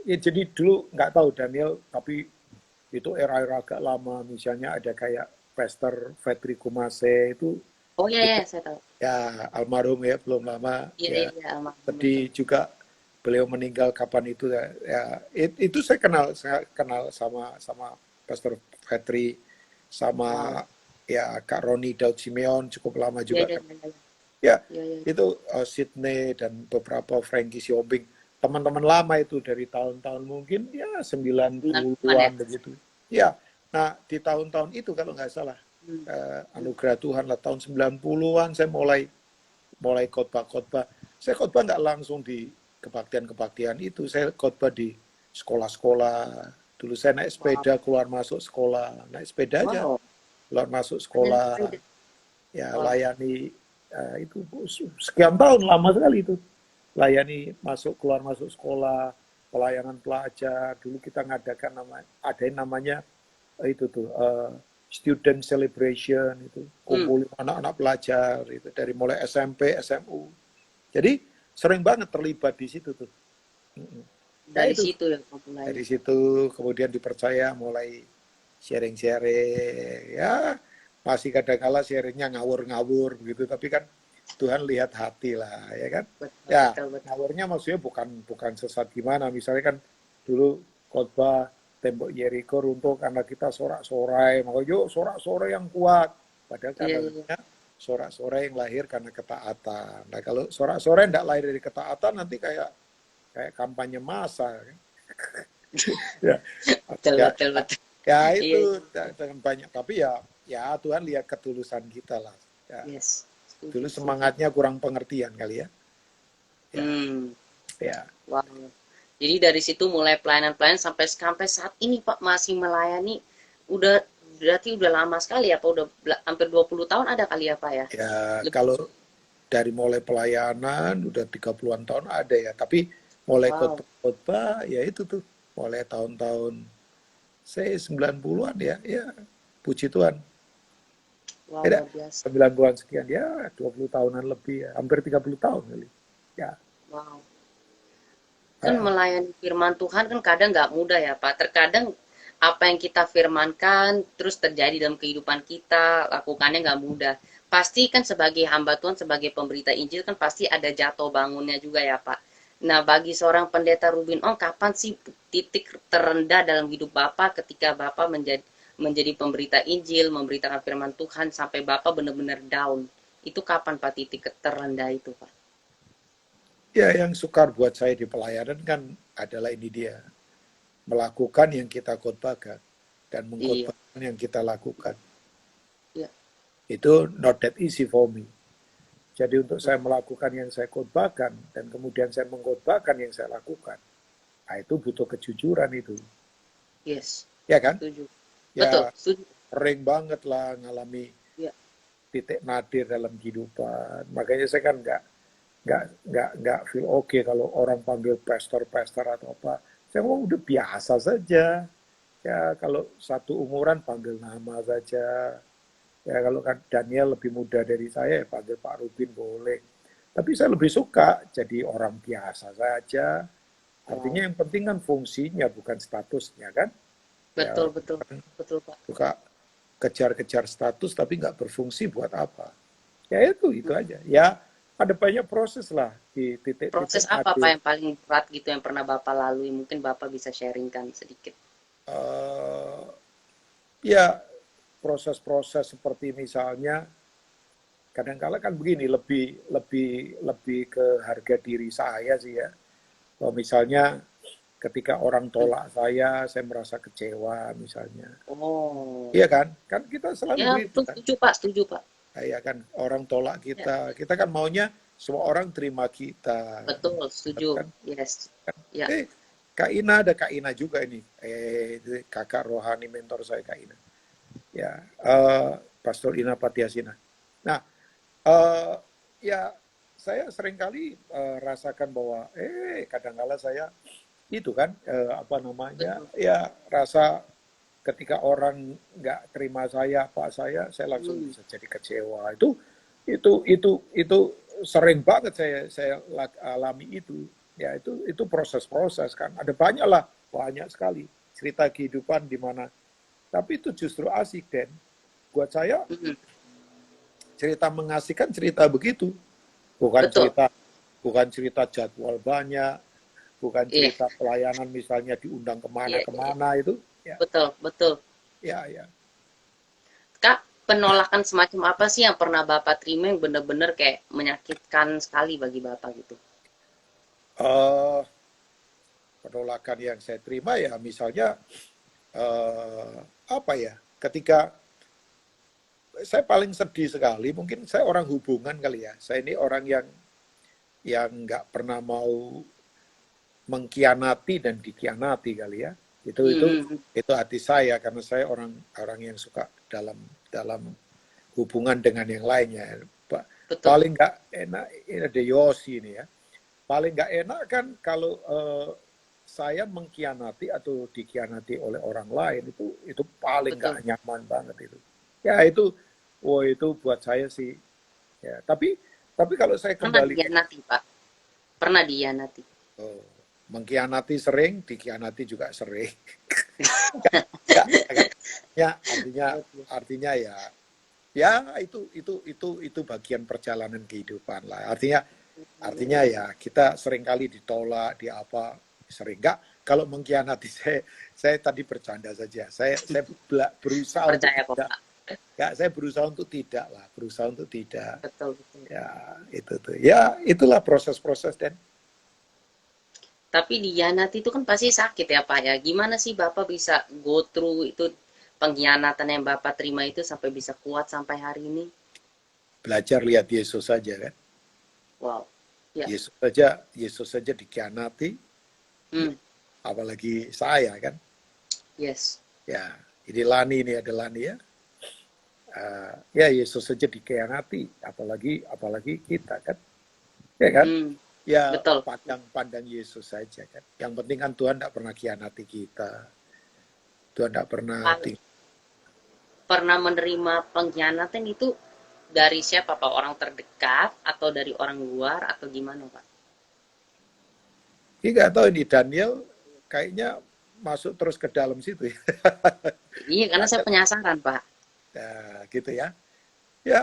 [SPEAKER 2] ya jadi dulu nggak tahu Daniel, tapi itu era-era agak lama, misalnya ada kayak Pastor Fredri Kumase
[SPEAKER 1] Oh iya,
[SPEAKER 2] itu
[SPEAKER 1] ya, saya tahu.
[SPEAKER 2] ya almarhum ya, belum lama
[SPEAKER 1] Iya,
[SPEAKER 2] ya,
[SPEAKER 1] iya, iya, almarhum
[SPEAKER 2] sedih
[SPEAKER 1] betul.
[SPEAKER 2] juga, beliau meninggal kapan itu ya, itu saya kenal sama Pastor Petri,
[SPEAKER 1] Wow.
[SPEAKER 2] sama ya Kak Roni Daud Simeon cukup lama
[SPEAKER 1] Ya,
[SPEAKER 2] juga
[SPEAKER 1] ya,
[SPEAKER 2] kan.
[SPEAKER 1] ya, ya.
[SPEAKER 2] Ya,
[SPEAKER 1] Ya, ya.
[SPEAKER 2] itu Sydney dan beberapa Frankie Siombing, teman-teman lama itu dari tahun-tahun mungkin ya
[SPEAKER 1] 90-an ya.
[SPEAKER 2] 90-an begitu. Ya, nah di tahun-tahun itu kalau nggak salah,
[SPEAKER 1] Hmm.
[SPEAKER 2] anugerah Tuhan lah, tahun 90-an saya mulai khotbah-khotbah. Saya khotbah nggak langsung di kebaktian-kebaktian itu, saya khotbah di sekolah-sekolah. Dulu saya naik
[SPEAKER 1] Wow.
[SPEAKER 2] sepeda keluar masuk sekolah, naik sepeda aja
[SPEAKER 1] Wow.
[SPEAKER 2] keluar masuk
[SPEAKER 1] Keren
[SPEAKER 2] sekolah,
[SPEAKER 1] sekali.
[SPEAKER 2] ya
[SPEAKER 1] Wow.
[SPEAKER 2] layani itu sekian tahun, lama sekali itu, layani masuk keluar masuk sekolah, pelayanan pelajar. Dulu kita ngadakan ada yang namanya itu tuh student celebration, itu
[SPEAKER 1] Hmm.
[SPEAKER 2] kumpulin anak-anak pelajar itu dari mulai SMP SMU, jadi sering banget terlibat di situ tuh. Ya
[SPEAKER 1] Dari
[SPEAKER 2] itu,
[SPEAKER 1] situ ya mulai.
[SPEAKER 2] dari situ kemudian dipercaya mulai sharing-sharing, ya masih kadang-kala sharingnya ngawur-ngawur begitu, tapi kan Tuhan lihat hati lah, ya kan.
[SPEAKER 1] Betul,
[SPEAKER 2] Ya
[SPEAKER 1] betul, betul.
[SPEAKER 2] ngawurnya maksudnya bukan sesat gimana, misalnya kan dulu khotbah tembok Yeriko runtuh karena kita sorak-sorai, maka yuk sorak-sorai yang kuat, padahal kan
[SPEAKER 1] Iya, iya.
[SPEAKER 2] harusnya sorak-sorai yang lahir karena ketaatan. Nah kalau sorak-sorai tidak lahir dari ketaatan, nanti kayak kampanye massa kan. Ya,
[SPEAKER 1] Betul,
[SPEAKER 2] ya,
[SPEAKER 1] betul, betul.
[SPEAKER 2] ya
[SPEAKER 1] Iya,
[SPEAKER 2] itu
[SPEAKER 1] iya.
[SPEAKER 2] dengan banyak, tapi ya Tuhan lihat ketulusan kita lah. Ya,
[SPEAKER 1] Yes. Setuju,
[SPEAKER 2] dulu
[SPEAKER 1] setuju.
[SPEAKER 2] semangatnya kurang pengertian kali ya. Ya,
[SPEAKER 1] Hmm.
[SPEAKER 2] ya.
[SPEAKER 1] Wow. Jadi dari situ mulai pelayanan-pelayanan sampai sampai saat ini Pak masih melayani. Udah berarti udah lama sekali ya Pak, udah hampir 20 tahun ada kali ya Pak ya.
[SPEAKER 2] Ya
[SPEAKER 1] Lebih.
[SPEAKER 2] kalau dari mulai pelayanan udah 30-an tahun ada ya, tapi mulai
[SPEAKER 1] Wow.
[SPEAKER 2] khotbah ya itu tuh mulai tahun-tahun saya 90-an ya, ya puji Tuhan.
[SPEAKER 1] Wow,
[SPEAKER 2] Tidak,
[SPEAKER 1] luar biasa.
[SPEAKER 2] 90-an sekian ya, 20 tahunan lebih ya, hampir 30 tahun kali. Ya.
[SPEAKER 1] Wow. Kan
[SPEAKER 2] Uh,
[SPEAKER 1] melayani firman Tuhan kan kadang nggak mudah ya Pak. Terkadang apa yang kita firmankan terus terjadi dalam kehidupan kita, lakukannya nggak mudah. Pasti kan sebagai hamba Tuhan, sebagai pemberita Injil kan pasti ada jatuh bangunnya juga ya Pak. Nah bagi seorang pendeta Rubin Ong, kapan sih titik terendah dalam hidup Bapak ketika Bapak menjadi pemberita Injil, memberitakan firman Tuhan sampai Bapak benar-benar down? Itu kapan Pak titik terendah itu Pak?
[SPEAKER 2] ya yang sukar buat saya di pelayanan kan adalah ini dia, melakukan yang kita khotbahkan dan
[SPEAKER 1] Iya,
[SPEAKER 2] mengkhotbahkan yang kita lakukan.
[SPEAKER 1] iya,
[SPEAKER 2] Itu not that easy for me. Jadi untuk saya melakukan yang saya khotbahkan dan kemudian saya mengkhotbahkan yang saya lakukan, nah itu butuh kejujuran itu,
[SPEAKER 1] yes,
[SPEAKER 2] ya kan?
[SPEAKER 1] setuju. Betul,
[SPEAKER 2] Ya
[SPEAKER 1] setuju.
[SPEAKER 2] sering banget lah ngalami
[SPEAKER 1] Ya,
[SPEAKER 2] titik nadir dalam kehidupan. Makanya saya kan nggak feel oke kalau orang panggil pastor atau apa. Saya mau udah biasa saja. Ya kalau satu umuran panggil nama saja. Ya kalau kan Daniel lebih muda dari saya, ya panggil Pak Rubin boleh. Tapi saya lebih suka jadi orang biasa saja.
[SPEAKER 1] wow.
[SPEAKER 2] Artinya yang penting kan fungsinya bukan statusnya kan. Ya
[SPEAKER 1] Betul, betul, betul, Pak.
[SPEAKER 2] suka kejar-kejar status tapi nggak berfungsi buat apa. Ya itu aja. Ya ada banyak proses lah di
[SPEAKER 1] Proses
[SPEAKER 2] titik-titik
[SPEAKER 1] apa, Pak,
[SPEAKER 2] nadir.
[SPEAKER 1] yang paling berat gitu yang pernah Bapak lalui? Mungkin Bapak bisa sharingkan sedikit.
[SPEAKER 2] Uh, ya proses-proses seperti misalnya kadang-kala kan begini, lebih ke harga diri saya sih ya. Kalau misalnya ketika orang
[SPEAKER 1] Hmm.
[SPEAKER 2] tolak saya merasa kecewa misalnya.
[SPEAKER 1] Oh,
[SPEAKER 2] Iya kan? Kan kita selalu
[SPEAKER 1] ya
[SPEAKER 2] begitu
[SPEAKER 1] betul,
[SPEAKER 2] kan.
[SPEAKER 1] setuju, Pak, setuju, Pak.
[SPEAKER 2] Ya kan orang tolak
[SPEAKER 1] Ya,
[SPEAKER 2] kita kan maunya semua orang terima kita.
[SPEAKER 1] betul, setuju.
[SPEAKER 2] Kan?
[SPEAKER 1] Yes. Ya,
[SPEAKER 2] Kak Ina, ada Kak Ina juga ini. Kakak rohani mentor saya Kak Ina. Ya, Pastor Ina Patiasina. Nah, uh, ya saya seringkali rasakan bahwa kadang-kala saya itu kan apa namanya,
[SPEAKER 1] betul.
[SPEAKER 2] ya rasa ketika orang nggak terima saya apa saya langsung
[SPEAKER 1] Hmm.
[SPEAKER 2] bisa jadi kecewa. Itu sering banget saya alami itu. Ya itu proses-proses kan. Ada banyak sekali cerita kehidupan di mana. Tapi itu justru asik, Den. Buat saya
[SPEAKER 1] Hmm.
[SPEAKER 2] cerita mengasihkan cerita begitu. Bukan
[SPEAKER 1] Betul.
[SPEAKER 2] cerita bukan cerita jadwal banyak, bukan
[SPEAKER 1] Iya,
[SPEAKER 2] cerita pelayanan misalnya diundang
[SPEAKER 1] iya, iya.
[SPEAKER 2] kemana-kemana itu, ya,
[SPEAKER 1] Betul, betul.
[SPEAKER 2] ya, ya.
[SPEAKER 1] Kak, penolakan semacam apa sih yang pernah Bapak terima yang benar-benar kayak menyakitkan sekali bagi Bapak gitu?
[SPEAKER 2] Eh, Penolakan yang saya terima ya misalnya eh, apa ya, ketika saya paling sedih sekali, mungkin saya orang hubungan kali ya, saya ini orang yang nggak pernah mau mengkhianati dan dikhianati kali ya. Itu
[SPEAKER 1] Hmm,
[SPEAKER 2] itu
[SPEAKER 1] hmm, hmm.
[SPEAKER 2] itu hati saya karena saya orang orang yang suka dalam dalam hubungan dengan yang lainnya.
[SPEAKER 1] Betul,
[SPEAKER 2] Paling nggak enak ini ada Yosi ini ya. Paling nggak enak kan kalau saya mengkhianati atau dikhianati oleh orang lain, itu paling nggak
[SPEAKER 1] betul.
[SPEAKER 2] nyaman banget itu. Ya itu, oh itu buat saya sih. Ya, tapi kalau saya
[SPEAKER 1] Pernah
[SPEAKER 2] kembali ke
[SPEAKER 1] dihianati, Pak. Pernah dihianati.
[SPEAKER 2] oh, mengkhianati sering, dikhianati juga sering. Enggak. Ya, artinya
[SPEAKER 1] Betul.
[SPEAKER 2] artinya ya ya itu bagian perjalanan kehidupan lah. Artinya ya kita seringkali ditolak, di apa sering enggak. Kalau mengkhianati saya tadi bercanda saja. Saya
[SPEAKER 1] Saya
[SPEAKER 2] berusaha untuk
[SPEAKER 1] percaya kok,
[SPEAKER 2] tidak.
[SPEAKER 1] Pak.
[SPEAKER 2] Ya, saya berusaha untuk tidak lah, berusaha untuk tidak.
[SPEAKER 1] Betul, betul.
[SPEAKER 2] Ya, itu tuh. Ya, itulah proses-proses dan
[SPEAKER 1] Tapi dihianati itu kan pasti sakit ya, Pak ya. Gimana sih Bapak bisa go through itu pengkhianatan yang Bapak terima itu sampai bisa kuat sampai hari ini?
[SPEAKER 2] belajar lihat Yesus saja kan.
[SPEAKER 1] Wow. Ya.
[SPEAKER 2] Yesus saja dikhianati,
[SPEAKER 1] Hmm.
[SPEAKER 2] apalagi saya kan.
[SPEAKER 1] Yes.
[SPEAKER 2] Ya, ini ada Lani ya. Ya Yesus saja dikhianati, apalagi kita kan. Ya kan?
[SPEAKER 1] Hmm.
[SPEAKER 2] Ya
[SPEAKER 1] Betul.
[SPEAKER 2] pandang Yesus saja kan. Yang penting kan Tuhan tidak pernah khianati kita. Tuhan tidak pernah
[SPEAKER 1] Pak, pernah menerima pengkhianatan itu dari siapa, Pak? Orang terdekat atau dari orang luar atau gimana, Pak?
[SPEAKER 2] Ini nggak tahu ini Daniel kayaknya masuk terus ke dalam situ ya.
[SPEAKER 1] Iya, karena saya
[SPEAKER 2] Daniel,
[SPEAKER 1] penasaran, Pak.
[SPEAKER 2] ya, gitu ya. Ya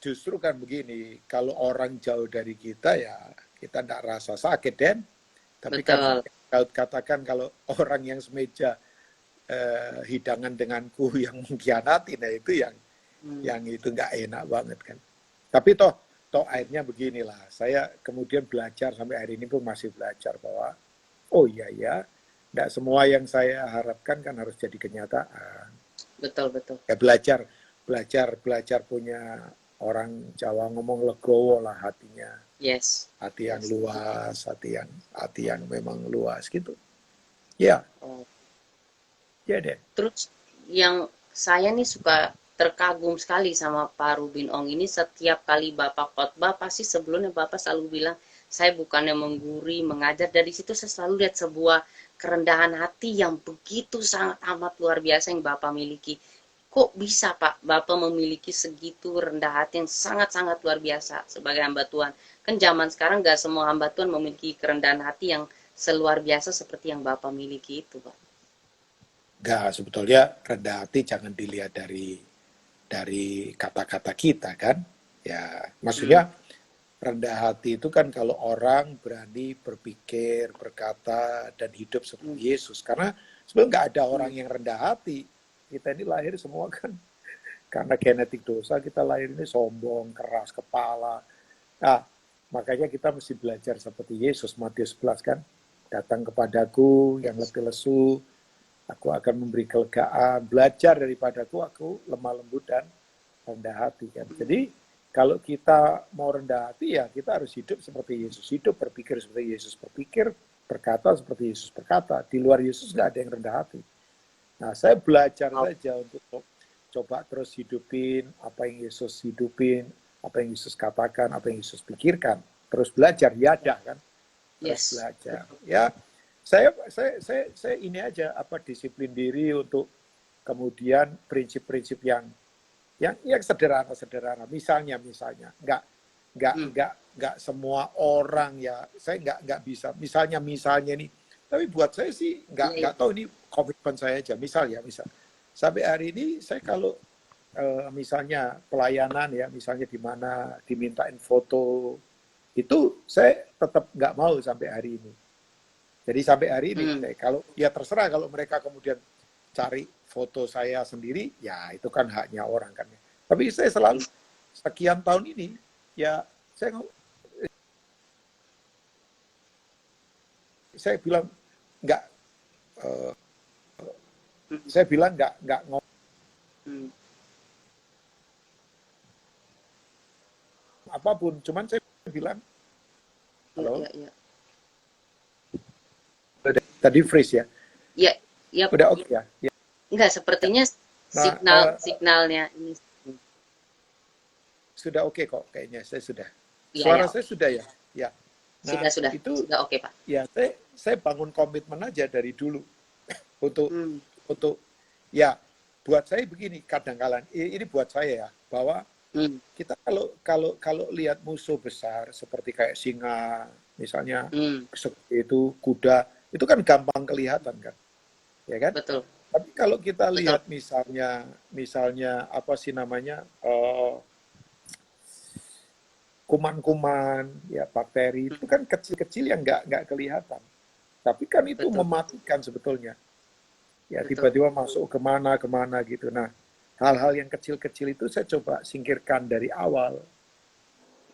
[SPEAKER 2] justru kan begini, kalau orang jauh dari kita ya kita tidak rasa sakit Den. Tapi kan
[SPEAKER 1] Betul.
[SPEAKER 2] kau katakan kalau orang yang semeja hidangan denganku yang mengkhianati, nah itu
[SPEAKER 1] Hmm.
[SPEAKER 2] yang itu nggak enak banget kan. Tapi toh akhirnya beginilah. Saya kemudian belajar sampai hari ini pun masih belajar bahwa oh iya ya, tidak semua yang saya harapkan kan harus jadi kenyataan.
[SPEAKER 1] Betul, betul.
[SPEAKER 2] Ya belajar punya orang Jawa ngomong legowo lah hatinya,
[SPEAKER 1] Yes.
[SPEAKER 2] hati yang
[SPEAKER 1] Yes.
[SPEAKER 2] luas, hati yang memang luas gitu. Ya,
[SPEAKER 1] Oh.
[SPEAKER 2] ya deh.
[SPEAKER 1] Terus yang saya nih suka terkagum sekali sama Pak Rubin Ong ini setiap kali Bapak khotbah pasti sebelumnya Bapak selalu bilang saya bukannya mengguri, mengajar. Dari situ saya selalu lihat sebuah kerendahan hati yang begitu sangat amat luar biasa yang Bapak miliki. Kok bisa Pak Bapak memiliki segitu rendah hati yang sangat-sangat luar biasa sebagai hamba Tuhan? Kan zaman sekarang gak semua hamba Tuhan memiliki kerendahan hati yang seluar biasa seperti yang Bapak miliki itu, Pak.
[SPEAKER 2] Enggak, sebetulnya rendah hati jangan dilihat dari kata-kata kita kan. Ya,
[SPEAKER 1] Hmm.
[SPEAKER 2] maksudnya rendah hati itu kan kalau orang berani berpikir, berkata, dan hidup
[SPEAKER 1] Hmm.
[SPEAKER 2] seperti Yesus. Karena sebenarnya nggak ada
[SPEAKER 1] Hmm.
[SPEAKER 2] orang yang rendah hati. Kita ini lahir semua kan karena genetik dosa, kita lahir ini sombong, keras kepala. Nah, makanya kita mesti belajar seperti Yesus, Matius 11 kan. Datang kepadaku yang
[SPEAKER 1] Yes.
[SPEAKER 2] letih lesu, aku akan memberi kelegaan. Belajar daripadaku, aku lemah lembut dan rendah hati kan. Jadi kalau kita mau rendah hati ya kita harus hidup seperti Yesus hidup, berpikir seperti Yesus berpikir, berkata seperti Yesus berkata. Di luar Yesus nggak ada yang rendah hati. Nah, saya belajar
[SPEAKER 1] Wow.
[SPEAKER 2] saja untuk coba terus hidupin apa yang Yesus hidupin, apa yang Yesus katakan, apa yang Yesus pikirkan. Terus belajar, ya dah kan. Terus
[SPEAKER 1] Yes.
[SPEAKER 2] belajar. Ya, saya ini aja apa disiplin diri untuk kemudian prinsip-prinsip yang sederhana. Misalnya
[SPEAKER 1] Hmm.
[SPEAKER 2] nggak semua orang ya saya nggak bisa misalnya nih, tapi buat saya sih
[SPEAKER 1] Iya, iya.
[SPEAKER 2] nggak tahu ini komitmen saya aja misal sampai hari ini saya kalau misalnya pelayanan ya misalnya di mana dimintain foto itu saya tetap nggak mau sampai hari ini Jadi sampai hari ini,
[SPEAKER 1] Hmm.
[SPEAKER 2] kalau ya terserah kalau mereka kemudian cari foto saya sendiri, ya itu kan haknya orang kan. Tapi saya selalu sekian tahun ini, ya saya saya bilang nggak, eh,
[SPEAKER 1] Hmm.
[SPEAKER 2] saya bilang nggak ngomong
[SPEAKER 1] Hmm.
[SPEAKER 2] apapun, cuman saya bilang
[SPEAKER 1] Ya,
[SPEAKER 2] halo,
[SPEAKER 1] ya, ya.
[SPEAKER 2] tadi freeze ya,
[SPEAKER 1] Ya, ya.
[SPEAKER 2] udah oke ya. Ya.
[SPEAKER 1] Enggak, sepertinya
[SPEAKER 2] Nah,
[SPEAKER 1] signalnya ini.
[SPEAKER 2] sudah oke kok kayaknya saya sudah.
[SPEAKER 1] Iya, ya,
[SPEAKER 2] Suara saya
[SPEAKER 1] oke.
[SPEAKER 2] sudah ya. Ya. Nah,
[SPEAKER 1] Sudah,
[SPEAKER 2] itu
[SPEAKER 1] sudah oke, Pak.
[SPEAKER 2] ya saya bangun komitmen aja dari dulu untuk
[SPEAKER 1] Hmm.
[SPEAKER 2] untuk ya buat saya begini kadang-kala ini buat saya ya bahwa
[SPEAKER 1] Hmm.
[SPEAKER 2] kita kalau lihat musuh besar seperti kayak singa misalnya
[SPEAKER 1] Hmm.
[SPEAKER 2] seperti itu kuda itu kan gampang kelihatan kan ya kan
[SPEAKER 1] Betul,
[SPEAKER 2] tapi kalau kita
[SPEAKER 1] betul.
[SPEAKER 2] lihat misalnya apa sih namanya kuman-kuman ya bakteri itu kan kecil-kecil yang nggak kelihatan tapi kan itu
[SPEAKER 1] Betul,
[SPEAKER 2] mematikan sebetulnya ya
[SPEAKER 1] betul.
[SPEAKER 2] tiba-tiba masuk kemana gitu. Nah, hal-hal yang kecil-kecil itu saya coba singkirkan dari awal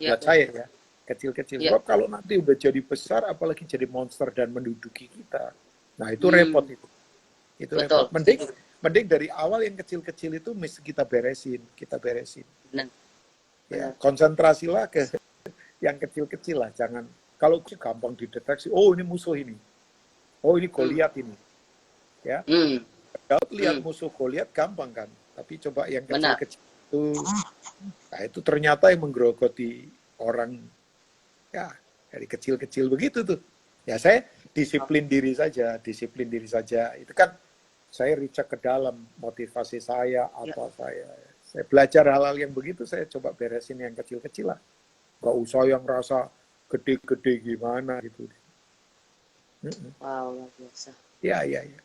[SPEAKER 1] Ya,
[SPEAKER 2] buat
[SPEAKER 1] ya,
[SPEAKER 2] saya ya, kecil-kecil.
[SPEAKER 1] ya.
[SPEAKER 2] Sebab kalau nanti udah jadi besar, apalagi jadi monster dan menduduki kita, nah itu repot
[SPEAKER 1] Hmm.
[SPEAKER 2] itu repot.
[SPEAKER 1] Betul,
[SPEAKER 2] Mending
[SPEAKER 1] setuju.
[SPEAKER 2] mending dari awal yang kecil-kecil itu mesti kita beresin.
[SPEAKER 1] Benar,
[SPEAKER 2] Ya,
[SPEAKER 1] benar.
[SPEAKER 2] konsentrasilah ke yang kecil-kecil lah, jangan kalau gampang dideteksi. Oh ini musuh ini, oh ini
[SPEAKER 1] Hmm.
[SPEAKER 2] Goliat ini, ya.
[SPEAKER 1] Hmm.
[SPEAKER 2] Kalau lihat
[SPEAKER 1] Hmm.
[SPEAKER 2] musuh Goliat gampang kan, tapi coba yang
[SPEAKER 1] Benar.
[SPEAKER 2] kecil-kecil itu, nah itu ternyata yang menggerogoti orang ya dari kecil-kecil begitu tuh. Ya saya disiplin diri saja. Itu kan saya recheck ke dalam motivasi saya
[SPEAKER 1] Ya.
[SPEAKER 2] apa saya belajar hal-hal yang begitu saya coba beresin yang kecil-kecil lah. Gak usah yang rasa gede-gede gimana gitu.
[SPEAKER 1] Wow, luar biasa.
[SPEAKER 2] Ya ya ya.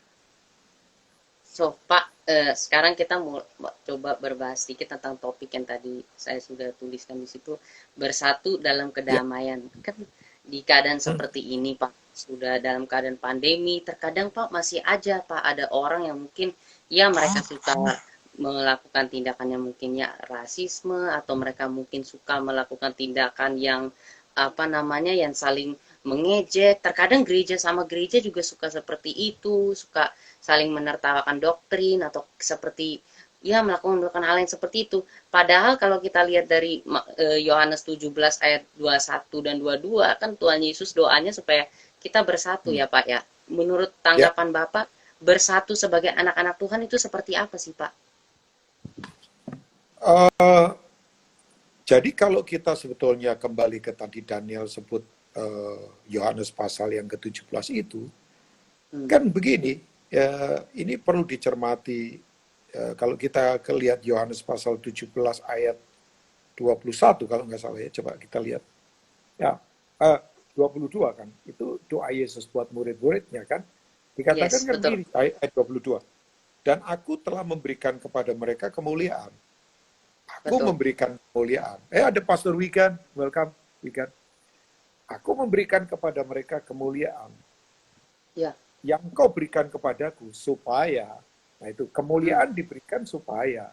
[SPEAKER 1] So, Pak, sekarang kita mau coba berbahas sedikit tentang topik yang tadi saya sudah tuliskan di situ, bersatu dalam
[SPEAKER 2] Ya.
[SPEAKER 1] kedamaian. Kan di keadaan seperti ini, Pak, sudah dalam keadaan pandemi, terkadang Pak masih aja Pak ada orang yang mungkin ya mereka suka melakukan tindakan yang mungkin ya rasisme atau mereka mungkin suka melakukan tindakan yang apa namanya yang saling mengejek. Terkadang gereja sama gereja juga suka seperti itu, suka saling menertawakan doktrin atau seperti ya melakukan hal yang seperti itu. Padahal kalau kita lihat dari Yohanes 17 ayat 21 dan 22 kan Tuhan Yesus doanya supaya kita bersatu ya Pak ya. Menurut
[SPEAKER 2] Ya.
[SPEAKER 1] tanggapan Bapak, bersatu sebagai anak-anak Tuhan itu seperti apa sih Pak?
[SPEAKER 2] Uh, Jadi kalau kita sebetulnya kembali ke tadi Daniel sebut Yohanes pasal yang ke-17 itu, kan begini, ini perlu dicermati. Kalau kita lihat Yohanes pasal 17 ayat 21 kalau nggak salah ya, coba kita lihat. Ya, 22 kan, itu doa Yesus buat murid-muridnya kan. Dikatakan
[SPEAKER 1] Yes,
[SPEAKER 2] kan
[SPEAKER 1] betul.
[SPEAKER 2] begini, ayat 22. Dan aku telah memberikan kepada mereka kemuliaan. Aku
[SPEAKER 1] Betul.
[SPEAKER 2] memberikan kemuliaan. Ada Pastor Wigan, welcome Wigan. Aku memberikan kepada mereka kemuliaan
[SPEAKER 1] Ya.
[SPEAKER 2] yang kau berikan kepadaku supaya, nah itu kemuliaan diberikan supaya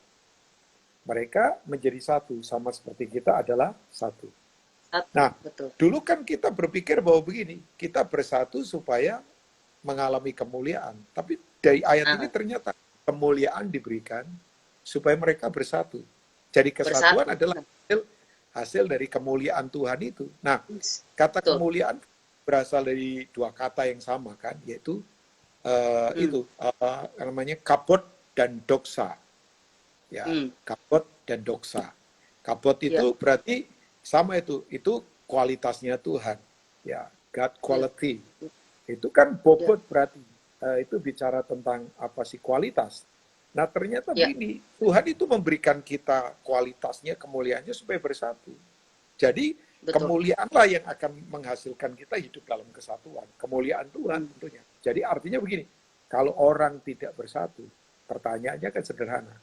[SPEAKER 2] mereka menjadi satu sama seperti kita adalah satu.
[SPEAKER 1] Satu,
[SPEAKER 2] Nah,
[SPEAKER 1] betul.
[SPEAKER 2] dulu kan kita berpikir bahwa begini, kita bersatu supaya mengalami kemuliaan. Tapi dari ayat ini
[SPEAKER 1] Nah,
[SPEAKER 2] ternyata kemuliaan diberikan supaya mereka bersatu. Jadi kesatuan
[SPEAKER 1] bersatu.
[SPEAKER 2] adalah hasil dari kemuliaan Tuhan itu. Nah, kata
[SPEAKER 1] Betul.
[SPEAKER 2] kemuliaan berasal dari dua kata yang sama kan, yaitu namanya kabot dan doksa. Ya, kabot dan doksa. Kabot
[SPEAKER 1] Ya.
[SPEAKER 2] itu berarti sama itu kualitasnya Tuhan. Ya, God quality. Itu kan bobot berarti. Itu bicara tentang apa sih kualitas. Nah ternyata
[SPEAKER 1] Ya.
[SPEAKER 2] begini, Tuhan itu memberikan kita kualitasnya, kemuliaannya supaya bersatu. Jadi
[SPEAKER 1] Betul.
[SPEAKER 2] kemuliaanlah yang akan menghasilkan kita hidup dalam kesatuan. Kemuliaan Tuhan tentunya. Jadi artinya begini, kalau orang tidak bersatu, pertanyaannya kan sederhana.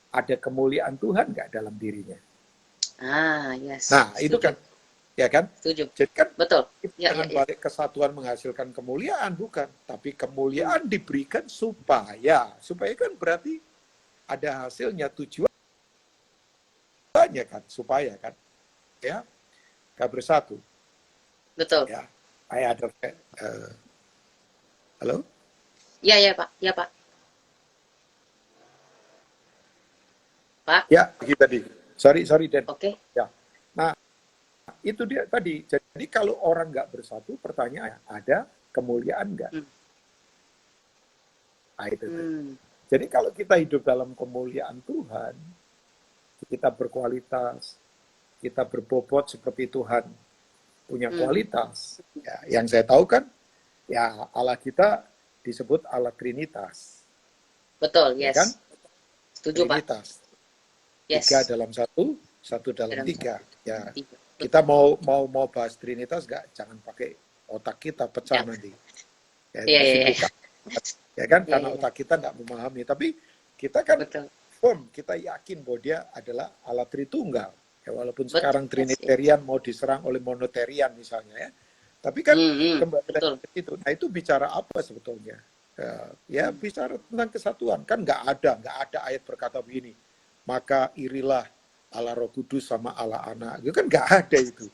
[SPEAKER 2] Ada kemuliaan Tuhan nggak dalam dirinya?
[SPEAKER 1] Ah, yes.
[SPEAKER 2] Nah itu
[SPEAKER 1] Setuju.
[SPEAKER 2] kan. ya kan?
[SPEAKER 1] Setuju.
[SPEAKER 2] Jadi kan
[SPEAKER 1] Betul. Ya,
[SPEAKER 2] jangan
[SPEAKER 1] ya, ya.
[SPEAKER 2] balik kesatuan menghasilkan kemuliaan, bukan. Tapi
[SPEAKER 1] Hmm.
[SPEAKER 2] kemuliaan diberikan supaya kan berarti ada hasilnya, tujuannya kan, supaya kan, ya, gak bersatu.
[SPEAKER 1] Betul.
[SPEAKER 2] Ya, ada, halo?
[SPEAKER 1] Ya, ya, Pak. Ya, Pak. Pak.
[SPEAKER 2] Ya, begitu tadi. Sorry, Den.
[SPEAKER 1] Oke.
[SPEAKER 2] Ya. Nah, itu dia tadi. Jadi kalau orang nggak bersatu, pertanyaannya, ada kemuliaan nggak?
[SPEAKER 1] Hmm.
[SPEAKER 2] Nah, itu.
[SPEAKER 1] Hmm.
[SPEAKER 2] Jadi kalau kita hidup dalam kemuliaan Tuhan, kita berkualitas, kita berbobot seperti Tuhan punya kualitas. Ya, yang saya tahu kan, ya Allah kita disebut Allah Trinitas.
[SPEAKER 1] Betul,
[SPEAKER 2] Ya
[SPEAKER 1] yes.
[SPEAKER 2] kan?
[SPEAKER 1] Setuju, Pak.
[SPEAKER 2] Trinitas.
[SPEAKER 1] Yes.
[SPEAKER 2] 3 dalam 1, 1 dalam 3. Ya,
[SPEAKER 1] Tiga.
[SPEAKER 2] kita mau bahas Trinitas nggak? Jangan pakai otak kita, pecah nanti. Ya,
[SPEAKER 1] Iya, iya,
[SPEAKER 2] bukan. Ya kan?
[SPEAKER 1] Iya,
[SPEAKER 2] Karena
[SPEAKER 1] iya.
[SPEAKER 2] otak kita nggak memahami. Tapi kita kan
[SPEAKER 1] Betul.
[SPEAKER 2] firm, kita yakin bahwa dia adalah Allah Tritunggal. Ya, walaupun
[SPEAKER 1] Betul,
[SPEAKER 2] sekarang
[SPEAKER 1] yes,
[SPEAKER 2] Trinitarian mau diserang oleh Monotarian misalnya ya. Tapi kan kembali
[SPEAKER 1] betul.
[SPEAKER 2] ke situ. Nah, itu bicara apa sebetulnya? Ya, bicara tentang kesatuan. Kan nggak ada ayat berkata begini. Maka irilah Allah Roh Kudus sama Allah Anak. Itu kan nggak ada itu.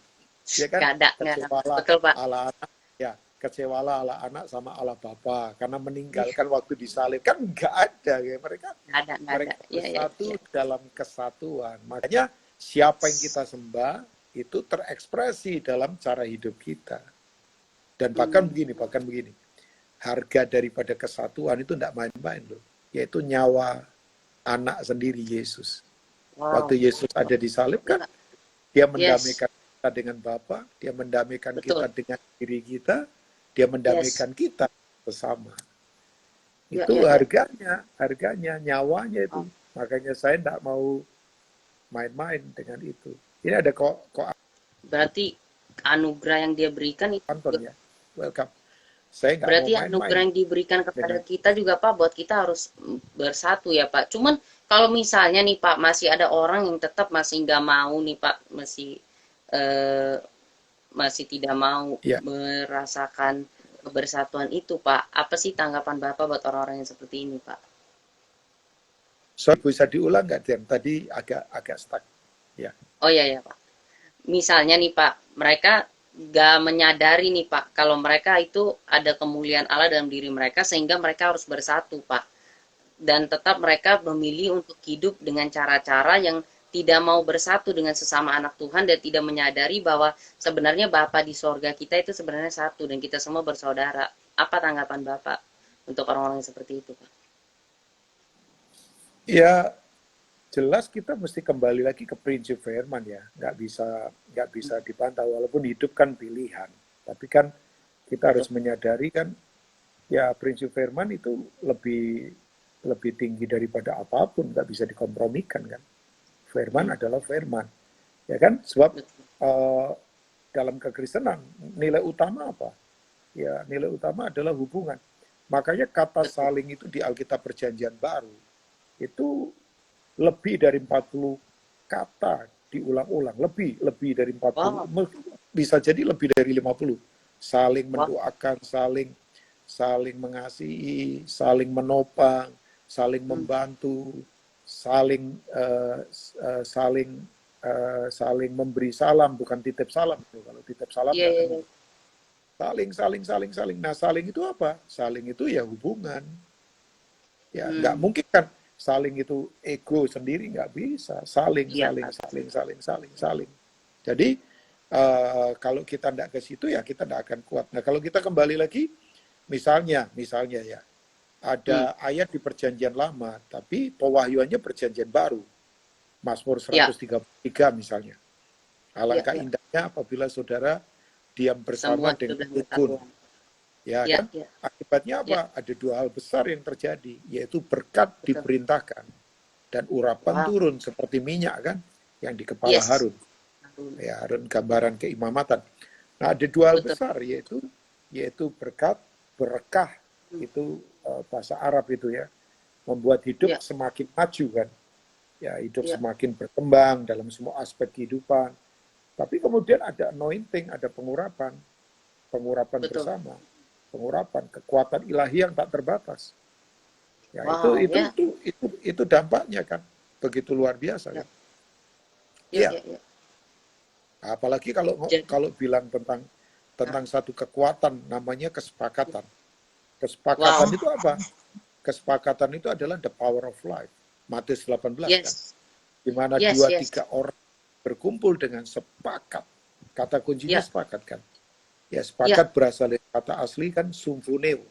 [SPEAKER 2] Ya kan?
[SPEAKER 1] Nggak ada.
[SPEAKER 2] Kecewalah
[SPEAKER 1] Betul, Pak.
[SPEAKER 2] Allah Anak. Ya, kecewalah Allah Anak sama Allah Bapa karena meninggalkan waktu disalib. Kan nggak ada ya. Mereka
[SPEAKER 1] Nggak ada.
[SPEAKER 2] bersatu dalam kesatuan. Makanya siapa yang kita sembah itu terekspresi dalam cara hidup kita. Dan bahkan begini. Harga daripada kesatuan itu tidak main-main loh. Yaitu nyawa anak sendiri Yesus.
[SPEAKER 1] Wow.
[SPEAKER 2] Waktu Yesus ada di salib kan, dia mendamaikan kita dengan Bapa, dia mendamaikan kita dengan diri kita, dia mendamaikan kita bersama. Itu harganya, nyawanya itu. Makanya saya tidak mau main-main dengan itu. Ini ada kok
[SPEAKER 1] berarti anugerah yang dia berikan itu
[SPEAKER 2] ya. Welcome. Saya nggak
[SPEAKER 1] berarti
[SPEAKER 2] mau main-main.
[SPEAKER 1] anugerah yang diberikan kepada kita juga Pak, buat kita harus bersatu ya Pak. Cuman kalau misalnya nih Pak, masih ada orang yang tetap masih nggak mau nih Pak, masih tidak mau merasakan kebersatuan itu Pak. Apa sih tanggapan Bapak buat orang-orang yang seperti ini Pak?
[SPEAKER 2] Bisa diulang nggak, Dian? Tadi agak stuck. Ya.
[SPEAKER 1] Oh iya Pak. Misalnya nih Pak, mereka gak menyadari nih Pak, kalau mereka itu ada kemuliaan Allah dalam diri mereka, sehingga mereka harus bersatu Pak. Dan tetap mereka memilih untuk hidup dengan cara-cara yang tidak mau bersatu dengan sesama anak Tuhan, dan tidak menyadari bahwa sebenarnya Bapa di sorga kita itu sebenarnya satu, dan kita semua bersaudara. Apa tanggapan Bapak untuk orang-orang yang seperti itu Pak?
[SPEAKER 2] Ya, jelas kita mesti kembali lagi ke prinsip firman ya, nggak bisa dipantau, walaupun hidup kan pilihan, tapi kan kita harus menyadari kan, ya prinsip firman itu lebih tinggi daripada apapun, nggak bisa dikompromikan kan. Firman adalah firman, ya kan, sebab dalam kekristenan nilai utama apa? Ya, nilai utama adalah hubungan. Makanya kata saling itu di Alkitab Perjanjian Baru itu lebih dari 40 kata diulang-ulang, lebih dari 40, bisa jadi lebih dari 50. Saling mendoakan, saling mengasihi, saling menopang, saling membantu, saling memberi salam, bukan titip salam. Kalau titip salam saling. Nah, saling itu apa? Saling itu ya hubungan. Ya, nggak mungkin kan saling itu ego sendiri, nggak bisa. Saling. Jadi kalau kita tidak ke situ ya kita tidak akan kuat. Nah, kalau kita kembali lagi, misalnya ya, ada ayat di Perjanjian Lama, tapi pewahyuannya Perjanjian Baru. Mazmur 133 misalnya. Alangkah indahnya apabila saudara diam bersama dengan rukun. Ya kan? Akibatnya apa? Ada 2 hal besar yang terjadi, yaitu berkat diperintahkan dan urapan turun seperti minyak kan, yang di kepala Harun. Ya, Harun gambaran keimamatan. Nah, ada 2 hal besar, yaitu berkat, berkah, itu bahasa Arab itu ya, membuat hidup semakin maju kan. Ya, hidup semakin berkembang dalam semua aspek kehidupan. Tapi kemudian ada anointing, ada pengurapan
[SPEAKER 1] Betul.
[SPEAKER 2] bersama, pengurapan kekuatan ilahi yang tak terbatas. Ya,
[SPEAKER 1] Wow, ya.
[SPEAKER 2] itu dampaknya kan begitu luar biasa
[SPEAKER 1] Ya,
[SPEAKER 2] kan.
[SPEAKER 1] ya,
[SPEAKER 2] Iya,
[SPEAKER 1] ya, ya.
[SPEAKER 2] apalagi kalau
[SPEAKER 1] Jadi,
[SPEAKER 2] kalau bilang tentang satu kekuatan namanya kesepakatan. Kesepakatan
[SPEAKER 1] wow.
[SPEAKER 2] itu apa? Kesepakatan itu adalah the power of life. Matius 18 kan.
[SPEAKER 1] Yes.
[SPEAKER 2] Di mana
[SPEAKER 1] Yes,
[SPEAKER 2] dua
[SPEAKER 1] yes.
[SPEAKER 2] tiga orang berkumpul dengan sepakat. Kata kuncinya
[SPEAKER 1] Ya,
[SPEAKER 2] sepakat kan. Ya,
[SPEAKER 1] ya.
[SPEAKER 2] sepakat berasal dari kata asli kan symphoneo.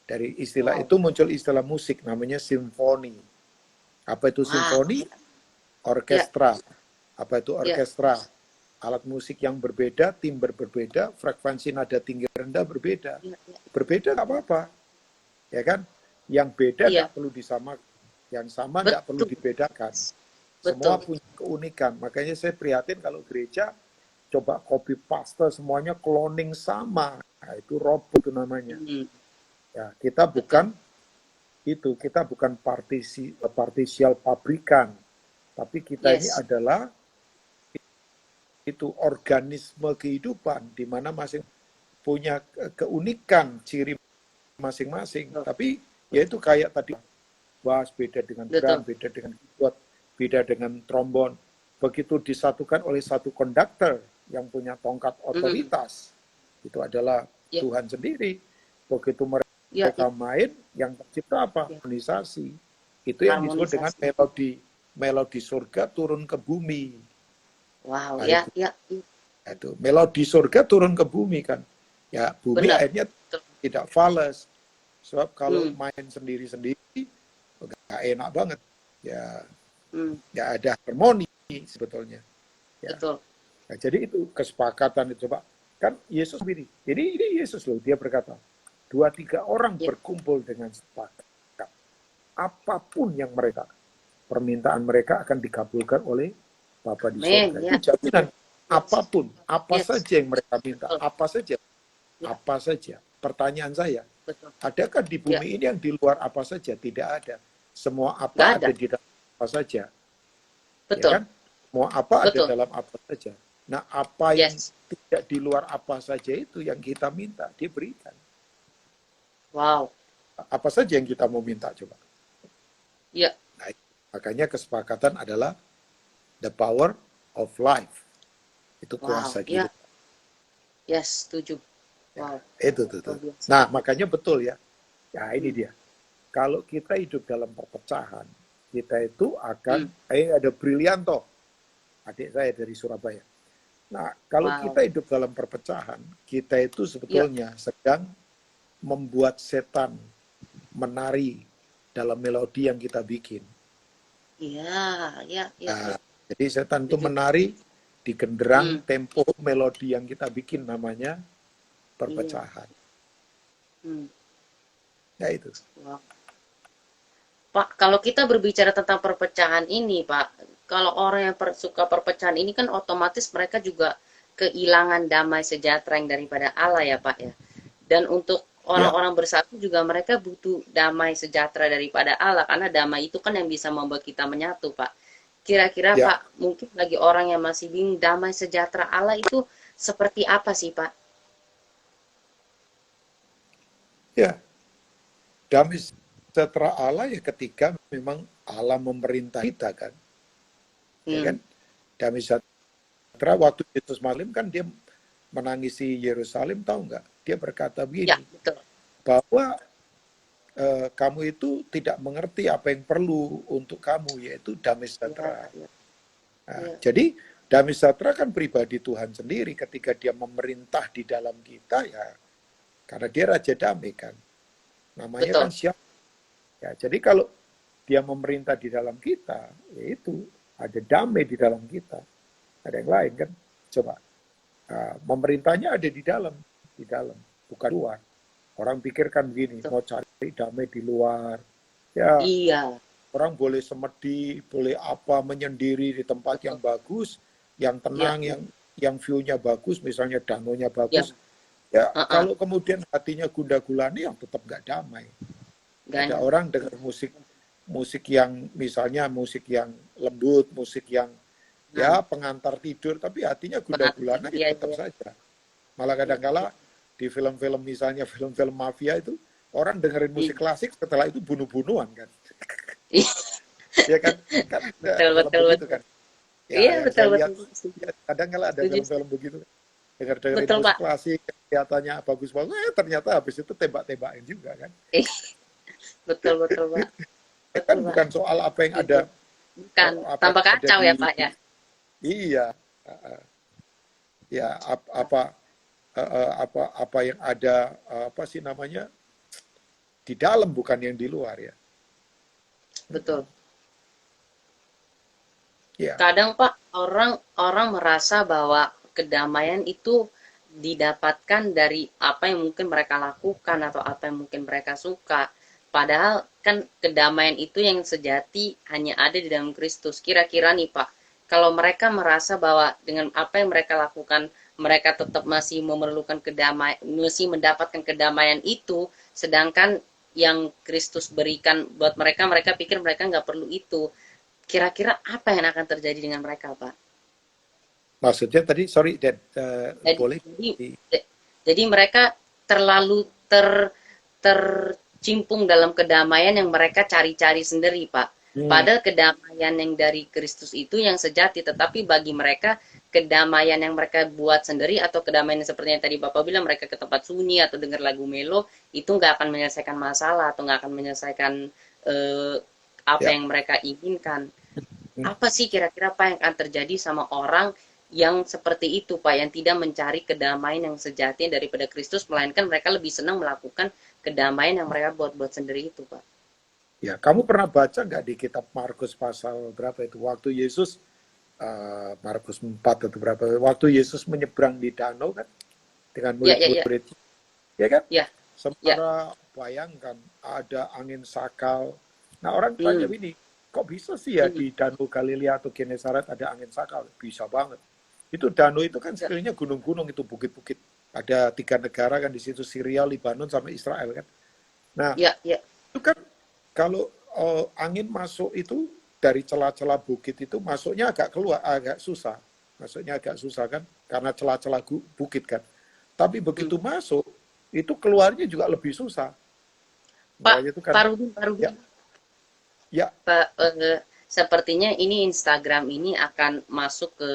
[SPEAKER 2] Dari istilah
[SPEAKER 1] Wow.
[SPEAKER 2] itu muncul istilah musik namanya simfoni. Apa itu
[SPEAKER 1] Wow.
[SPEAKER 2] simfoni?
[SPEAKER 1] Ya,
[SPEAKER 2] Orkestra. Apa itu
[SPEAKER 1] ya,
[SPEAKER 2] orkestra? Alat musik yang berbeda, timbre berbeda, frekuensi nada tinggi rendah berbeda.
[SPEAKER 1] ya, ya.
[SPEAKER 2] Berbeda nggak apa-apa, ya kan? Yang beda
[SPEAKER 1] Iya,
[SPEAKER 2] tidak perlu disamakan, yang sama tidak perlu
[SPEAKER 1] betul.
[SPEAKER 2] dibedakan. Semua
[SPEAKER 1] Betul.
[SPEAKER 2] punya keunikan. Makanya saya prihatin kalau gereja coba copy paste semuanya cloning sama. Nah, itu robot itu namanya.
[SPEAKER 1] Hmm,
[SPEAKER 2] Ya, kita
[SPEAKER 1] betul.
[SPEAKER 2] bukan partisial pabrikan, tapi kita ini
[SPEAKER 1] Yes.
[SPEAKER 2] adalah itu organisme kehidupan di mana masing punya keunikan ciri masing-masing.
[SPEAKER 1] Betul.
[SPEAKER 2] Tapi ya itu kayak tadi bass beda dengan drum,
[SPEAKER 1] Betul.
[SPEAKER 2] beda dengan keyboard, beda dengan trombon. Begitu disatukan oleh satu konduktor yang punya tongkat
[SPEAKER 1] Hmm,
[SPEAKER 2] otoritas, itu adalah
[SPEAKER 1] ya,
[SPEAKER 2] Tuhan sendiri. Begitu
[SPEAKER 1] ya, ya,
[SPEAKER 2] mereka main, yang tercipta apa?
[SPEAKER 1] ya.
[SPEAKER 2] Harmonisasi. Itu yang disebut dengan
[SPEAKER 1] Harmonisasi.
[SPEAKER 2] melodi surga turun ke bumi.
[SPEAKER 1] Wow,
[SPEAKER 2] Nah,
[SPEAKER 1] ya, ya, ya.
[SPEAKER 2] itu melodi surga turun ke bumi kan. Ya, bumi
[SPEAKER 1] Benar.
[SPEAKER 2] akhirnya
[SPEAKER 1] Betul.
[SPEAKER 2] tidak fales. Sebab kalau
[SPEAKER 1] Hmm,
[SPEAKER 2] main sendiri-sendiri nggak enak banget. Ya,
[SPEAKER 1] hmm,
[SPEAKER 2] nggak ada harmoni sebetulnya. Ya.
[SPEAKER 1] betul.
[SPEAKER 2] Nah, jadi itu kesepakatan itu coba kan Yesus sendiri. Jadi ini Yesus loh, dia berkata, 2-3 orang
[SPEAKER 1] Ya,
[SPEAKER 2] berkumpul dengan sepakat. Apapun yang mereka, permintaan mereka akan dikabulkan oleh Bapa di
[SPEAKER 1] amin.
[SPEAKER 2] sorga. Itu
[SPEAKER 1] Ya,
[SPEAKER 2] jaminan.
[SPEAKER 1] yes,
[SPEAKER 2] Apapun, apa
[SPEAKER 1] yes.
[SPEAKER 2] saja yang mereka minta,
[SPEAKER 1] Betul.
[SPEAKER 2] apa saja,
[SPEAKER 1] Ya,
[SPEAKER 2] apa saja. Pertanyaan saya,
[SPEAKER 1] betul.
[SPEAKER 2] adakah di
[SPEAKER 1] Ya,
[SPEAKER 2] bumi ini yang di luar apa saja? Tidak ada. Semua
[SPEAKER 1] nggak
[SPEAKER 2] apa
[SPEAKER 1] ada.
[SPEAKER 2] ada di dalam apa saja, ya
[SPEAKER 1] Betul.
[SPEAKER 2] kan? Semua apa ada
[SPEAKER 1] Betul.
[SPEAKER 2] dalam apa saja. Nah, apa yang
[SPEAKER 1] Yes.
[SPEAKER 2] tidak di luar apa saja itu yang kita minta, dia berikan.
[SPEAKER 1] Wow.
[SPEAKER 2] Apa saja yang kita mau minta coba.
[SPEAKER 1] Ya,
[SPEAKER 2] Nah, makanya kesepakatan adalah the power of life. Itu
[SPEAKER 1] wow.
[SPEAKER 2] kuasa
[SPEAKER 1] Ya,
[SPEAKER 2] kehidupan.
[SPEAKER 1] yes, setuju.
[SPEAKER 2] Ya,
[SPEAKER 1] Wow.
[SPEAKER 2] itu tuh.
[SPEAKER 1] Luar biasa.
[SPEAKER 2] Nah, makanya betul ya. Ya, ini
[SPEAKER 1] Hmm,
[SPEAKER 2] dia. Kalau kita hidup dalam perpecahan, kita itu akan,
[SPEAKER 1] hmm.
[SPEAKER 2] ada Brilianto, adik saya dari Surabaya. Nah, kalau
[SPEAKER 1] Wow.
[SPEAKER 2] kita hidup dalam perpecahan, kita itu
[SPEAKER 1] Ya,
[SPEAKER 2] sebetulnya sedang membuat setan menari dalam melodi yang kita bikin.
[SPEAKER 1] ya, ya, ya,
[SPEAKER 2] Nah,
[SPEAKER 1] ya.
[SPEAKER 2] jadi setan itu
[SPEAKER 1] Setuju.
[SPEAKER 2] menari di genderang
[SPEAKER 1] Hmm,
[SPEAKER 2] tempo melodi yang kita bikin namanya
[SPEAKER 1] iya.
[SPEAKER 2] perpecahan.
[SPEAKER 1] Hmm.
[SPEAKER 2] Ya itu.
[SPEAKER 1] Wow. Pak, kalau kita berbicara tentang perpecahan ini, Pak, kalau orang yang suka perpecahan ini kan otomatis mereka juga kehilangan damai sejahtera yang daripada Allah ya, Pak ya. Dan untuk
[SPEAKER 2] Ya,
[SPEAKER 1] orang-orang bersatu juga mereka butuh damai sejahtera daripada Allah karena damai itu kan yang bisa membuat kita menyatu, Pak. Kira-kira
[SPEAKER 2] ya,
[SPEAKER 1] Pak, mungkin bagi orang yang masih bingung damai sejahtera Allah itu seperti apa sih, Pak?
[SPEAKER 2] ya. Damai sejahtera Allah ya ketika memang Allah memerintah kita kan. Ya
[SPEAKER 1] Hmm,
[SPEAKER 2] kan? Damai sejahtera waktu Yesus malam kan dia menangisi Yerusalem, tahu nggak? Dia berkata
[SPEAKER 1] ya,
[SPEAKER 2] begini,
[SPEAKER 1] betul.
[SPEAKER 2] bahwa kamu itu tidak mengerti apa yang perlu untuk kamu, yaitu damai
[SPEAKER 1] Ya,
[SPEAKER 2] sejahtera.
[SPEAKER 1] ya,
[SPEAKER 2] Nah,
[SPEAKER 1] ya,
[SPEAKER 2] jadi damai sejahtera kan pribadi Tuhan sendiri ketika dia memerintah di dalam kita ya, karena dia Raja Damai kan. Namanya kan
[SPEAKER 1] betul.
[SPEAKER 2] siapa? Ya, jadi kalau dia memerintah di dalam kita, yaitu ada damai di dalam kita. Ada yang lain kan? Coba. Nah, memerintahnya ada di dalam, bukan luar. Orang pikirkan begini,
[SPEAKER 1] Betul.
[SPEAKER 2] mau cari damai di luar. Ya,
[SPEAKER 1] Iya,
[SPEAKER 2] orang boleh semedi, boleh apa, menyendiri di tempat yang
[SPEAKER 1] betul.
[SPEAKER 2] bagus, yang
[SPEAKER 1] Iya,
[SPEAKER 2] tenang,
[SPEAKER 1] iya,
[SPEAKER 2] yang view-nya bagus, misalnya danaunya
[SPEAKER 1] iya.
[SPEAKER 2] bagus. Ya,
[SPEAKER 1] Heeh,
[SPEAKER 2] kalau kemudian hatinya gundah gulana, yang tetap nggak damai. Ada
[SPEAKER 1] gak
[SPEAKER 2] orang dengar musik musik yang misalnya musik yang lembut, musik yang ya pengantar tidur, tapi hatinya gunda-gulana
[SPEAKER 1] Iya,
[SPEAKER 2] tetap
[SPEAKER 1] iya.
[SPEAKER 2] saja. Malah kadang-kala di film-film misalnya film-film mafia itu orang dengerin musik klasik setelah itu bunuh-bunuhan kan. Ya kan ada
[SPEAKER 1] Betul,
[SPEAKER 2] film
[SPEAKER 1] betul,
[SPEAKER 2] begitu
[SPEAKER 1] betul.
[SPEAKER 2] kan.
[SPEAKER 1] Iya,
[SPEAKER 2] Ya yang
[SPEAKER 1] betul,
[SPEAKER 2] saya
[SPEAKER 1] betul.
[SPEAKER 2] lihat ya, kadang-kala ada
[SPEAKER 1] Setuju.
[SPEAKER 2] film-film begitu. Dengerin
[SPEAKER 1] Betul,
[SPEAKER 2] musik
[SPEAKER 1] Pak.
[SPEAKER 2] klasik kelihatannya bagus-bagus, ternyata habis itu tembak-tembakin juga kan.
[SPEAKER 1] Ih, betul, betul, Pak.
[SPEAKER 2] Ya kan
[SPEAKER 1] Betul, Pak.
[SPEAKER 2] bukan soal apa yang ada
[SPEAKER 1] Setuju. Bukan.
[SPEAKER 2] apa
[SPEAKER 1] Tambah
[SPEAKER 2] yang ada
[SPEAKER 1] kacau
[SPEAKER 2] di
[SPEAKER 1] ya, Pak ya.
[SPEAKER 2] iya ya apa yang ada apa sih namanya di dalam bukan yang di luar ya.
[SPEAKER 1] Betul.
[SPEAKER 2] Ya,
[SPEAKER 1] Kadang Pak, orang merasa bahwa kedamaian itu didapatkan dari apa yang mungkin mereka lakukan atau apa yang mungkin mereka suka. Padahal kan kedamaian itu yang sejati hanya ada di dalam Kristus. Kira-kira nih Pak, kalau mereka merasa bahwa dengan apa yang mereka lakukan, mereka tetap masih memerlukan kedamaian, masih mendapatkan kedamaian itu, sedangkan yang Kristus berikan buat mereka, mereka pikir mereka nggak perlu itu. Kira-kira apa yang akan terjadi dengan mereka, Pak?
[SPEAKER 2] maksudnya tadi sorry Dan
[SPEAKER 1] Jadi,
[SPEAKER 2] boleh
[SPEAKER 1] jadi mereka terlalu tercimpung dalam kedamaian yang mereka cari-cari sendiri, Pak.
[SPEAKER 2] Hmm,
[SPEAKER 1] Padahal kedamaian yang dari Kristus itu yang sejati, tetapi bagi mereka kedamaian yang mereka buat sendiri atau kedamaian yang seperti yang tadi Bapak bilang mereka ke tempat sunyi atau dengar lagu melo itu nggak akan menyelesaikan masalah atau nggak akan menyelesaikan apa
[SPEAKER 2] ya
[SPEAKER 1] yang mereka inginkan.
[SPEAKER 2] hmm.
[SPEAKER 1] Apa sih kira-kira Pak yang akan terjadi sama orang yang seperti itu Pak, yang tidak mencari kedamaian yang sejati daripada Kristus, melainkan mereka lebih senang melakukan kedamaian yang mereka buat-buat sendiri itu Pak.
[SPEAKER 2] Ya, kamu pernah baca nggak di kitab Markus pasal berapa itu waktu Yesus Markus 4 atau berapa waktu Yesus menyeberang di danau kan dengan
[SPEAKER 1] Ya, ya, ya,
[SPEAKER 2] murid-murid ya kan
[SPEAKER 1] ya, ya.
[SPEAKER 2] sementara bayangkan ada angin sakal. Nah, orang tanya
[SPEAKER 1] Hmm,
[SPEAKER 2] ini, kok bisa sih ya
[SPEAKER 1] hmm,
[SPEAKER 2] di Danau Galilea atau Genesaret ada angin sakal? Bisa banget. Itu danau itu kan
[SPEAKER 1] ya,
[SPEAKER 2] sekelilingnya gunung-gunung, itu bukit-bukit. Ada 3 negara kan di situ, Syria, Lebanon, sama Israel kan. Nah,
[SPEAKER 1] ya, ya,
[SPEAKER 2] itu kan kalau angin masuk itu dari celah-celah bukit itu masuknya agak keluar, agak susah. Masuknya agak susah kan, karena celah-celah bukit kan. Tapi
[SPEAKER 1] hmm.
[SPEAKER 2] begitu masuk, itu keluarnya juga lebih susah.
[SPEAKER 1] Pak,
[SPEAKER 2] Makanya itu kan,
[SPEAKER 1] Pak Rudi, Pak Rudi,
[SPEAKER 2] ya, ya,
[SPEAKER 1] Pak, sepertinya ini Instagram ini akan masuk ke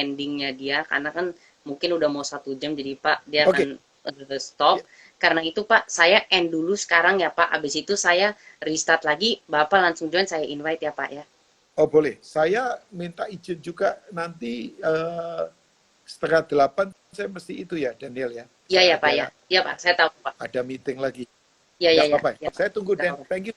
[SPEAKER 1] endingnya dia, karena kan mungkin udah mau 1 jam, jadi Pak, dia akan
[SPEAKER 2] oke.
[SPEAKER 1] stop.
[SPEAKER 2] Ya,
[SPEAKER 1] Karena itu Pak, saya end dulu sekarang ya Pak, habis itu saya restart lagi, Bapak langsung join, saya invite ya Pak ya.
[SPEAKER 2] oh boleh. Saya minta izin juga nanti 7:30 saya mesti itu ya, Daniel ya.
[SPEAKER 1] Iya
[SPEAKER 2] Saya
[SPEAKER 1] ya Pak ya, iya Pak, saya tahu Pak.
[SPEAKER 2] ada meeting lagi.
[SPEAKER 1] Iya, iya,
[SPEAKER 2] Nggak
[SPEAKER 1] iya,
[SPEAKER 2] apa-apa.
[SPEAKER 1] ya Pak.
[SPEAKER 2] Saya tunggu, Dan.
[SPEAKER 1] Tahu.
[SPEAKER 2] Thank you.